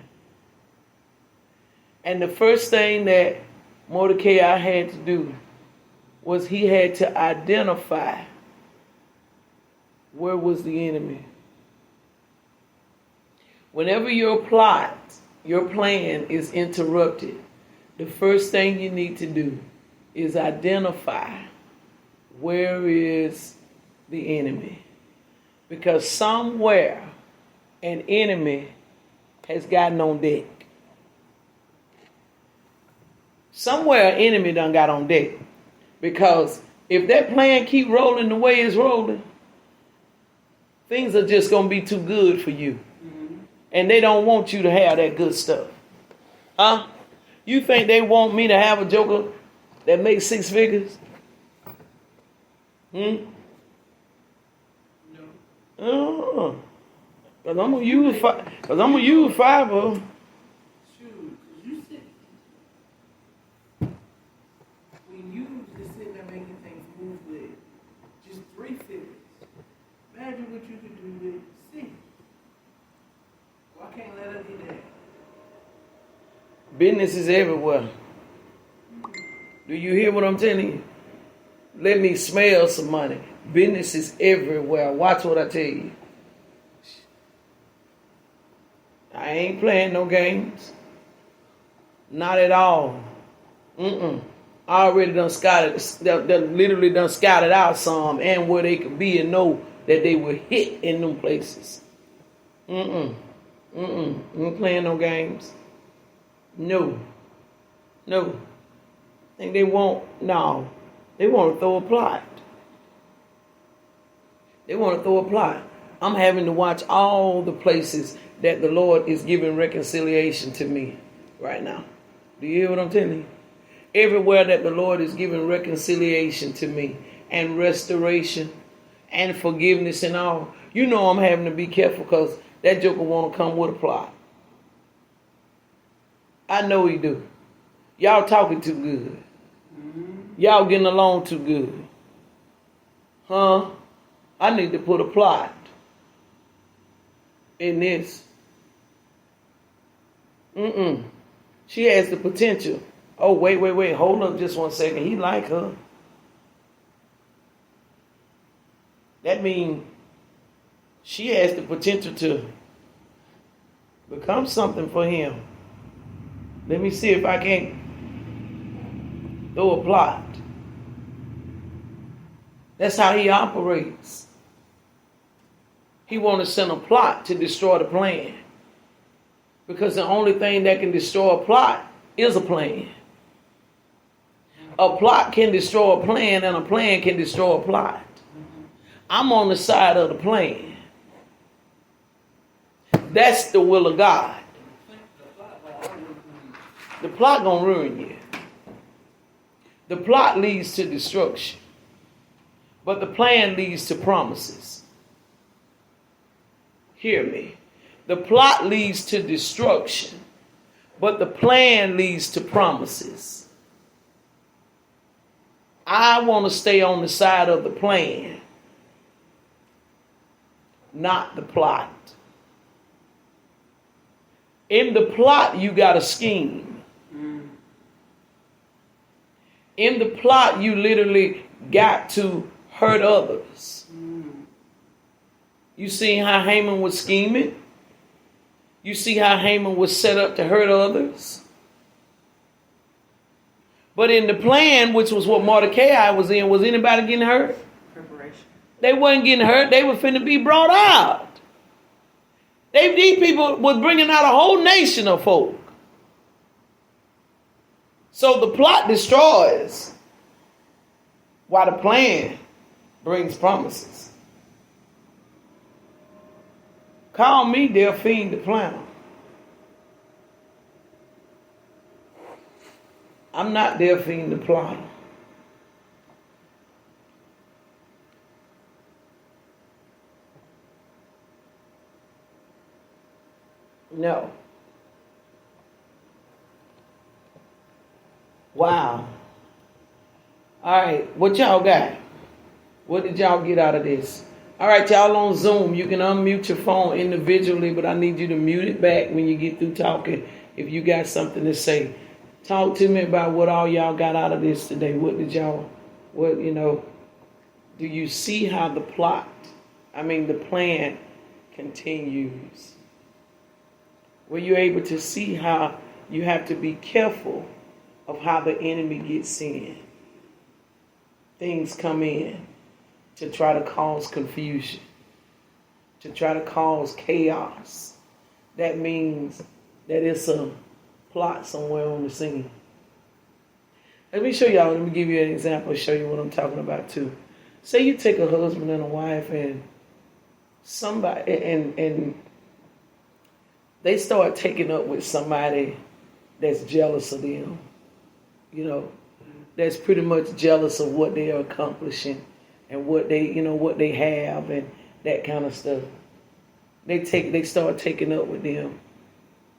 And the first thing that Mordecai had to do was he had to identify where was the enemy. Whenever your plot, your plan is interrupted, the first thing you need to do is identify where is the enemy. Because somewhere an enemy has gotten on deck. Somewhere an enemy done got on deck. Because if that plan keep rolling the way it's rolling, things are just going to be too good for you. Mm-hmm. And they don't want you to have that good stuff. Huh? You think they want me to have a joker that makes 6 figures? No. Because I'm going to use 5. Because I'm going to use 5 of them. Imagine what you could do with 6. Why can't let her do that? Business is everywhere. Do you hear what I'm telling you? Let me smell some money. Business is everywhere. Watch what I tell you. I ain't playing no games. Not at all. I already done scouted, literally done scouted out some and where they could be and know that they were hit in them places. Ain't playing no games. No. Think they won't? No. They want to throw a plot. I'm having to watch all the places that the Lord is giving reconciliation to me right now. Do you hear what I'm telling you? Everywhere that the Lord is giving reconciliation to me and restoration and forgiveness and all, you know I'm having to be careful because that joker want to come with a plot. I know he do. Y'all talking too good. Y'all getting along too good. Huh? I need to put a plot in this. She has the potential. Oh, wait. Hold up just 1 second. He like her. That means she has the potential to become something for him. Let me see if I can't throw a plot. That's how he operates. He wants to send a plot to destroy the plan. Because the only thing that can destroy a plot is a plan. A plot can destroy a plan, and a plan can destroy a plot. I'm on the side of the plan. That's the will of God. The plot gonna ruin you. The plot leads to destruction. But the plan leads to promises. Hear me. The plot leads to destruction. But the plan leads to promises. I want to stay on the side of the plan, not the plot. In the plot, you got a scheme. In the plot, you literally got to hurt others. You see how Haman was scheming? You see how Haman was set up to hurt others? But in the plan, which was what Mordecai was in, was anybody getting hurt? Preparation. They wasn't getting hurt. They were finna be brought out. These people was bringing out a whole nation of folk. So the plot destroys while the plan brings promises. Call me Delphine the planner. I'm not Delphine the plotter. No. Wow. All right, what y'all got? What did y'all get out of this? All right, y'all on Zoom, you can unmute your phone individually, but I need you to mute it back when you get through talking if you got something to say. Talk to me about what all y'all got out of this today. Do you see how the plan continues? Were you able to see how you have to be careful of how the enemy gets in? Things come in to try to cause confusion, to try to cause chaos. That means that it's a plot somewhere on the scene. Let me give you an example, show you what I'm talking about too. Say you take a husband and a wife and and they start taking up with somebody that's jealous of them, that's pretty much jealous of what they are accomplishing and what they have and that kind of stuff. They start taking up with them,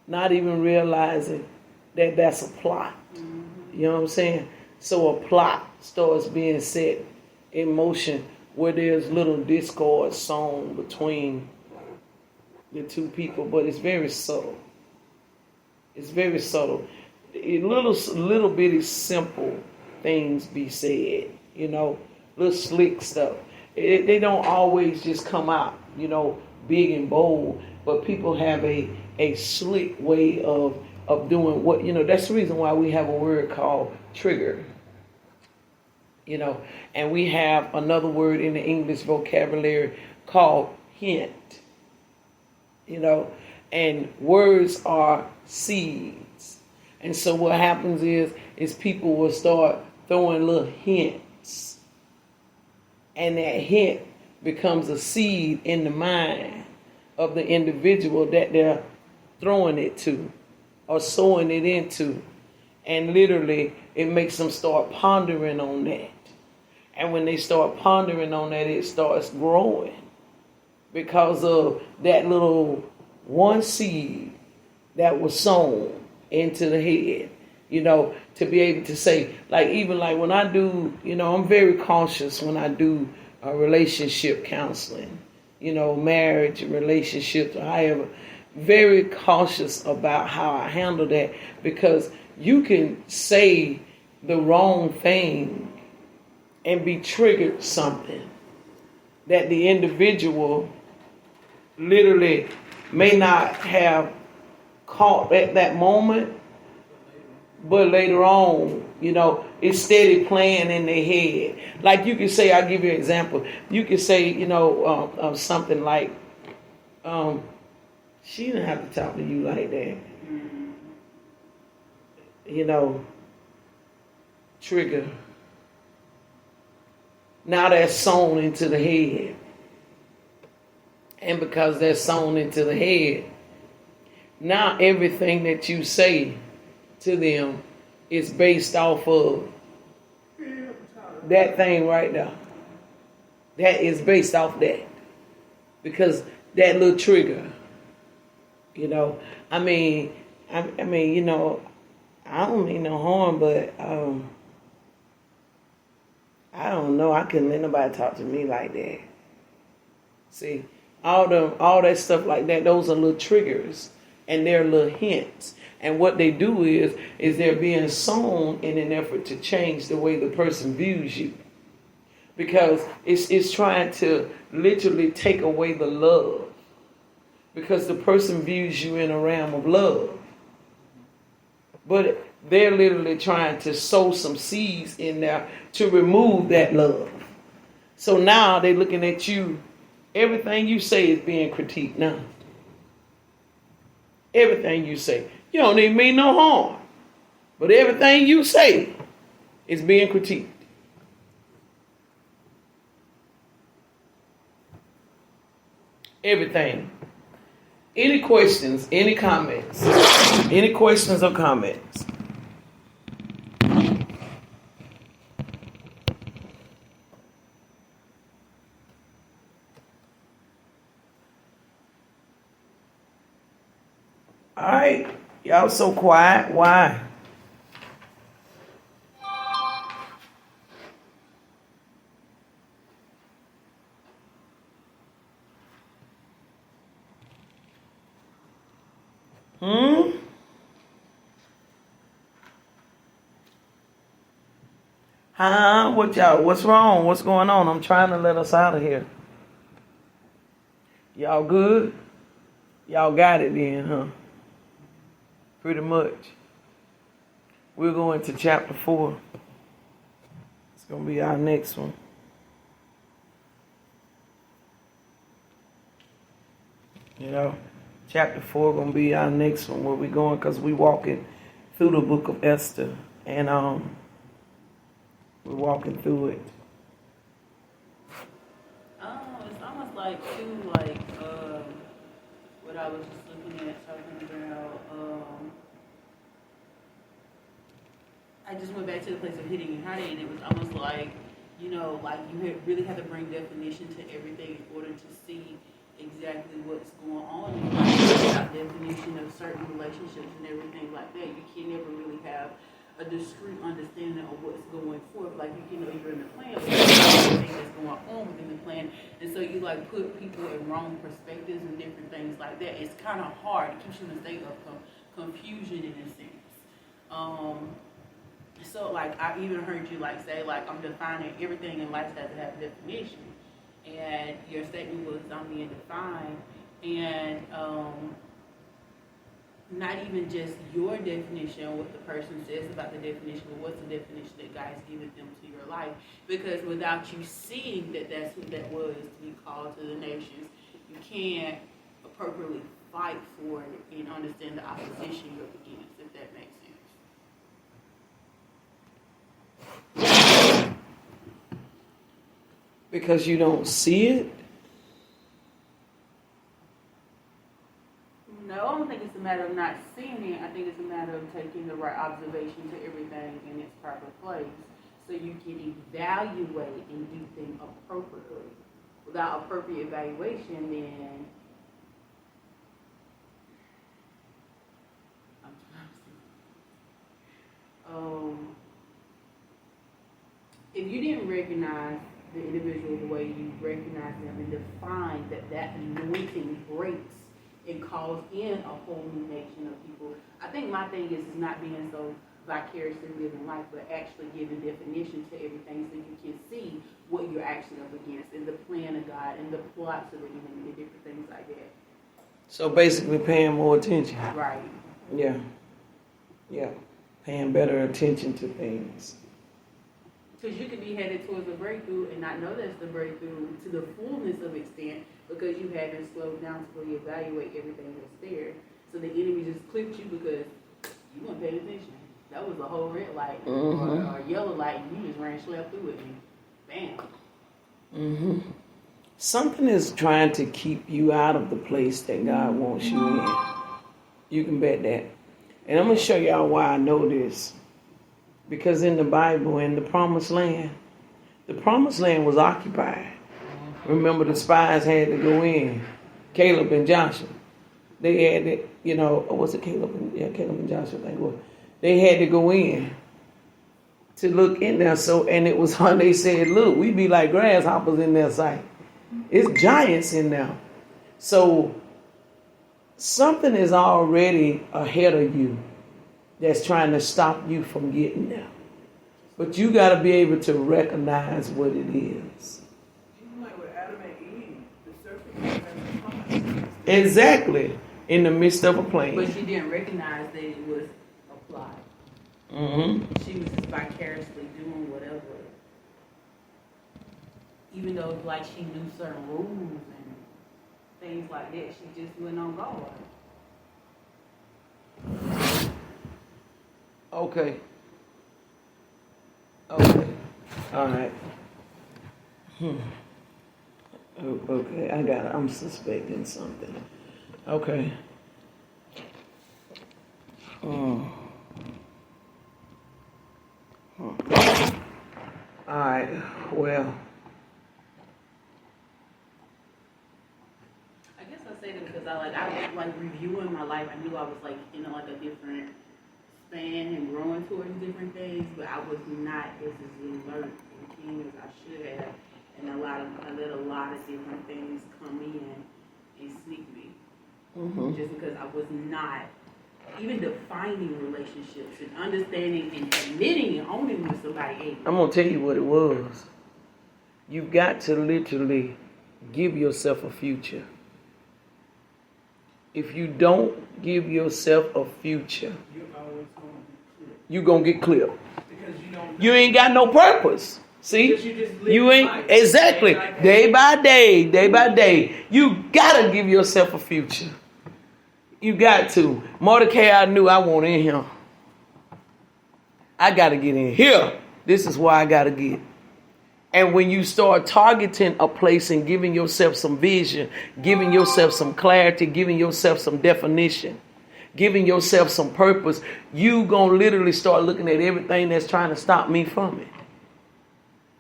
not even realizing that that's a plot. You know what I'm saying? So a plot starts being set in motion where there's little discord sown between the two people, but it's very subtle. It's very subtle. Little bitty simple things be said, little slick stuff. They don't always just come out, big and bold, but people have a slick way of doing what, that's the reason why we have a word called trigger, and we have another word in the English vocabulary called hint, and words are seeds. And so what happens is people will start throwing little hints, and that hint becomes a seed in the mind of the individual that they're throwing it to or sowing it into. And literally, it makes them start pondering on that. And when they start pondering on that, it starts growing because of that little one seed that was sown into the head, to be able to say, even when I do, I'm very cautious when I do relationship counseling, marriage, relationships, or however, very cautious about how I handle that, because you can say the wrong thing and be triggered something that the individual literally may not have caught at that moment, but later on, it's steady playing in their head. Like you can say, I'll give you an example. You can say, something like, she didn't have to talk to you like that. Trigger. Now that's sown into the head. And because that's sown into the head, now everything that you say to them is based off of that thing right there. That is based off that. Because that little trigger, I don't mean no harm, but I don't know. I couldn't let nobody talk to me like that. See, all that stuff like that, those are little triggers and they're little hints. And what they do is they're being sown in an effort to change the way the person views you. Because it's trying to literally take away the love. Because the person views you in a realm of love. But they're literally trying to sow some seeds in there to remove that love. So now they're looking at you. Everything you say is being critiqued now. Everything you say. You don't even mean no harm. But everything you say is being critiqued. Everything. Any questions? Any comments? Any questions or comments? All right. Y'all so quiet. Why? Huh? What y'all? What's wrong? What's going on? I'm trying to let us out of here. Y'all good? Y'all got it then, huh? Pretty much. We're going to chapter 4. It's going to be our next one. You know, chapter 4 going to be our next one where we're going because we're walking through the book of Esther. And we're walking through it. It's almost like too, like what I was just looking at, talking about. I just went back to the place of hitting and hiding, and it was almost like, you know, like you really have to bring definition to everything in order to see exactly what's going on. Without definition of certain relationships and everything like that, you can never really have a discrete understanding of what's going forth. Like you can know you're in the plan, but everything that's going on within the plan, and so you like put people in wrong perspectives and different things like that. It's kind of hard. It keeps you in a state of confusion in a sense. So like I even heard you like say like I'm defining everything in life has to have a definition, and your statement was I'm being defined, and not even just your definition, what the person says about the definition, but what's the definition that God has given them to your life. Because without you seeing that that's who that was to be called to the nations, you can't appropriately fight for it and understand the opposition you're up against, if that makes sense. Because you don't see it? No, I don't think it's a matter of not seeing it. I think it's a matter of taking the right observation to everything in its proper place so you can evaluate and do things appropriately. Without appropriate evaluation, then I'm trying to see. If you didn't recognize the individual the way you recognize them and define that anointing breaks and calls in a whole new nation of people. I think my thing is not being so vicariously living life, but actually giving definition to everything so you can see what you're actually up against and the plan of God and the plots of the enemy and different things like that. So basically paying more attention. Right. Yeah. Yeah. Paying better attention to things. Because you could be headed towards a breakthrough and not know that's the breakthrough to the fullness of extent because you haven't slowed down to really evaluate everything that's there. So the enemy just clipped you because you weren't paying attention. That was a whole red light or a yellow light and you just ran slap through it and bam. Something is trying to keep you out of the place that God wants you in. You can bet that. And I'm going to show y'all why I know this. Because in the Bible, in the Promised Land was occupied. Remember, the spies had to go in. Caleb and Joshua. They had to, was it Caleb and Joshua, I think it was. They had to go in to look in there. So, and it was when they said, look, we be like grasshoppers in their sight. It's giants in there. So, something is already ahead of you that's trying to stop you from getting there. But you got to be able to recognize what it is. Like with Adam and Eve, the serpent has a Exactly. In the midst of a plan. But she didn't recognize that it was applied. She was just vicariously doing whatever. Even though like she knew certain rules and things like that, she just went on guard. Okay. All right. Okay, I'm suspecting something. Okay. All right, well. I guess I say that because I was reviewing my life. I knew I was like in like a different span and growing towards different things, but I was not as alert and keen as I should have, and I let a lot of different things come in and sneak me, just because I was not even defining relationships and understanding and admitting and owning when somebody ain't. I'm going to tell you what it was. You've got to literally give yourself a future. If you don't give yourself a future, you're going to get clipped. You ain't got no purpose. See? You ain't, exactly. Day by day. You got to give yourself a future. You got to. Mordecai, I knew I want in here. I got to get in here. This is where I got to get. And when you start targeting a place and giving yourself some vision, giving yourself some clarity, giving yourself some definition, giving yourself some purpose, you going to literally start looking at everything that's trying to stop me from it.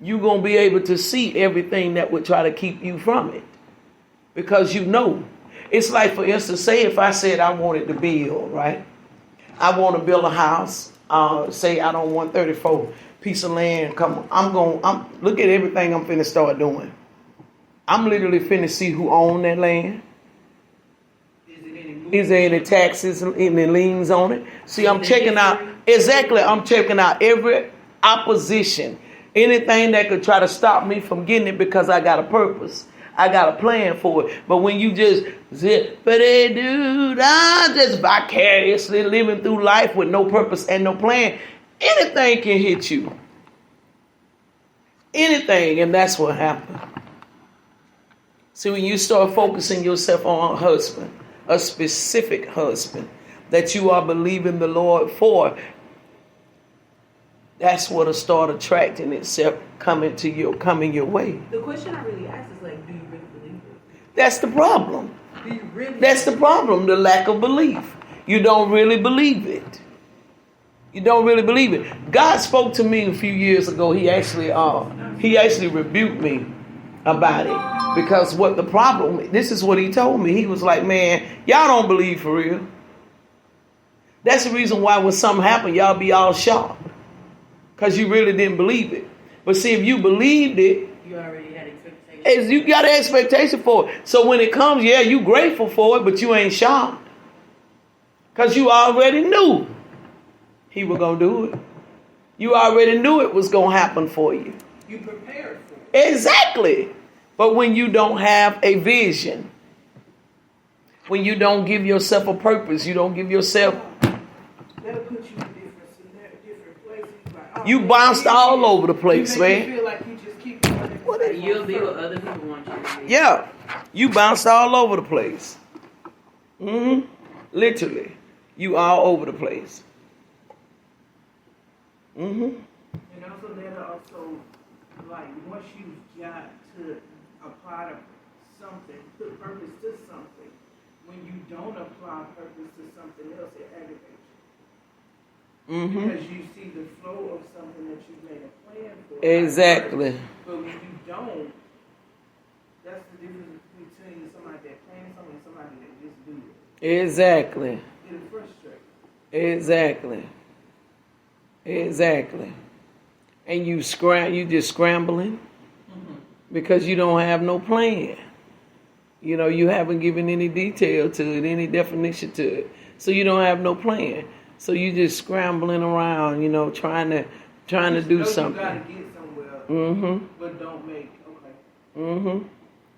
You're going to be able to see everything that would try to keep you from it. Because you know. It's like, for instance, say if I said I wanted to build, right? I want to build a house. Say I don't want 34 piece of land. Come on, I'm look at everything I'm finna start doing. I'm literally finna see who own that land. Is there any taxes, any liens on it? See, I'm checking out, exactly, I'm checking out every opposition. Anything that could try to stop me from getting it because I got a purpose. I got a plan for it. But when you just zip, but hey, dude, I'm just vicariously living through life with no purpose and no plan, anything can hit you. Anything, and that's what happened. See, when you start focusing yourself on a husband, a specific husband that you are believing the Lord for, that's what'll start attracting itself coming your way. The question I really ask is like, do you really believe it? That's the problem. Do you really? That's the problem, the lack of belief. You don't really believe it. You don't really believe it. God spoke to me a few years ago. He actually rebuked me about it. Because what the problem, this is what he told me. He was like, man, y'all don't believe for real. That's the reason why when something happened, y'all be all shocked. Because you really didn't believe it. But see, if you believed it, you already had expectations. You got an expectation for it. So when it comes, yeah, you grateful for it, but you ain't shocked. Because you already knew he was going to do it. You already knew it was going to happen for you. You prepared for it. Exactly. But when you don't have a vision, when you don't give yourself a purpose, you don't give yourself... That'll put you in different places. Like, oh, you bounced all over the place, man. You feel like you just keep running. You'll be what other people want you to be. Yeah. You bounced all over the place. Literally. You all over the place. And also that'll also, like, once you've got to apply to something, put purpose to something, when you don't apply purpose to something else, it aggravates you. Because you see the flow of something that you made a plan for. Exactly. But when you don't, that's the difference between somebody that plans something and somebody that just do it. Exactly. It'll frustrate. Exactly. And you just scrambling because you don't have no plan. You know, you haven't given any detail to it, any definition to it. So you don't have no plan. So you just scrambling around, you know, trying to do something. You gotta get somewhere, but don't make, okay.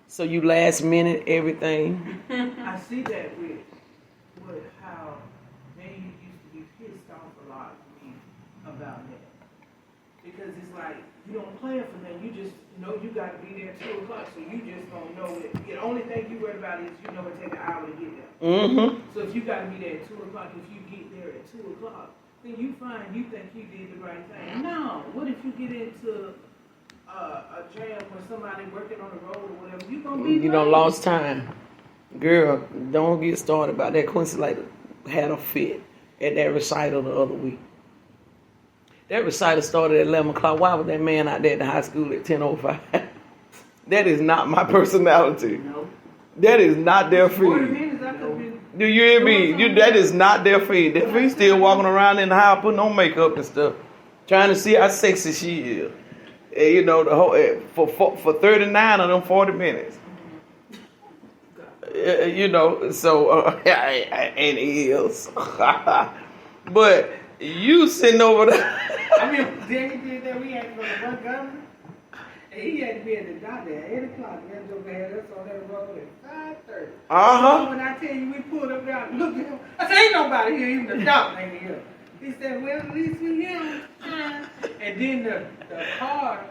So you last minute everything. I see that with how they used to be pissed off a lot of me about that. Because it's like, you don't plan for that. You just know you got to be there at 2 o'clock, so you just don't know it. The only thing you worry about is you know it take an hour to get there. So if you got to be there at 2 o'clock, if you get there at 2 o'clock, then you think you did the right thing. No. What if you get into a jam with somebody working on the road or whatever? You gonna be You done lost time. Girl, don't get started about that. Quincy like had a fit at that recital the other week. That recital started at 11 o'clock. Why was that man out there at the high school at 10:05? That is not my personality. No. That is not their feed. Do you hear me? That is not their feed. Their feed still walking around in the house putting on makeup and stuff, trying to see how sexy she is. And, you know, the whole for 39 of them 40 minutes. You know, so and he is. But you sitting over there. I mean, then he did that. We had to go to one governor, and he had to be at the doctor at 8 o'clock. That joker had us on that road at 5:30. So when I tell you we pulled up there, look at him. I said, ain't nobody here, even the doctor ain't here. He said, well, at least we here. And then the car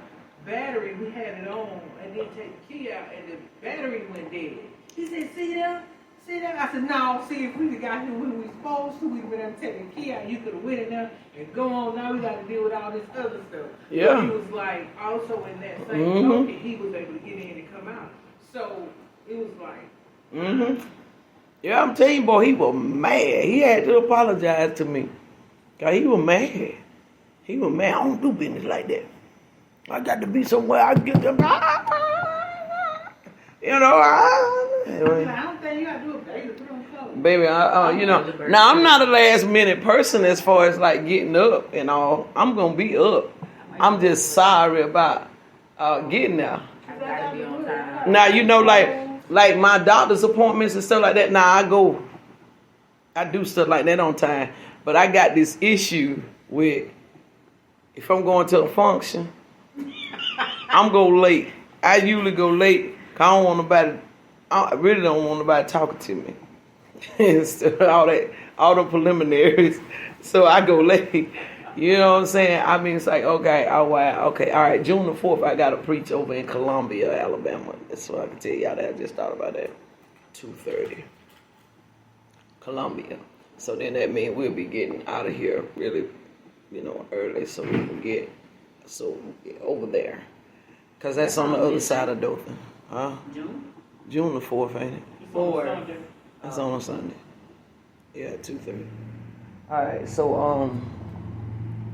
battery, we had it on, and then take the key out, and the battery went dead. He said, see there? See there? I said, no, see, if we'd have got here when we were supposed to, we'd have been able to take the key out. You could have went in there and go on. Now we got to deal with all this other stuff. Yeah. But he was like, also in that same token, he was able to get in and come out. So it was like, Yeah, I'm telling you, boy, he was mad. He had to apologize to me. Cause he was mad. He was mad. I don't do business like that. I got to be somewhere I get them. You know, I don't think you got to do a baby. Put on clothes. baby, you know. Now I'm not a last minute person as far as like getting up and all. I'm gonna be up. I'm just sorry about getting there. I gotta be on time. Now you know, like my doctor's appointments and stuff like that. Now I do stuff like that on time. But I got this issue with if I'm going to a function, I'm go late. I usually go late. Cause I don't want nobody. I really don't want nobody talking to me. all the preliminaries. So I go late. You know what I'm saying? I mean, it's like, okay, all right. June the 4th, I got to preach over in Columbia, Alabama. That's what I can tell y'all that. I just thought about that. 2:30. Columbia. So then that means we'll be getting out of here really, early so we can get over there. Because that's on the other side of Dothan. Huh? June the 4th, ain't it? 4. That's on a Sunday. Yeah, 2:30. All right, so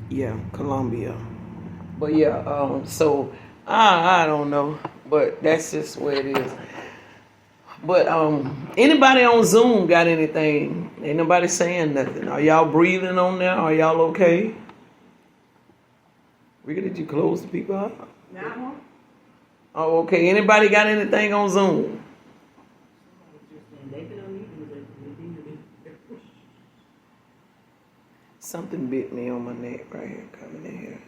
yeah, Columbia. But yeah, so I don't know, but that's just where it is. But anybody on Zoom got anything? Ain't nobody saying nothing. Are y'all breathing on there? Are y'all okay? Rika, did you close the people out? Now, Oh, okay. Anybody got anything on Zoom? Something bit me on my neck right here, coming in here.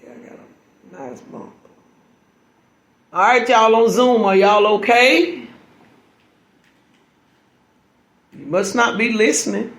Yeah, I got a nice bump. All right, y'all on Zoom. Are y'all okay? You must not be listening.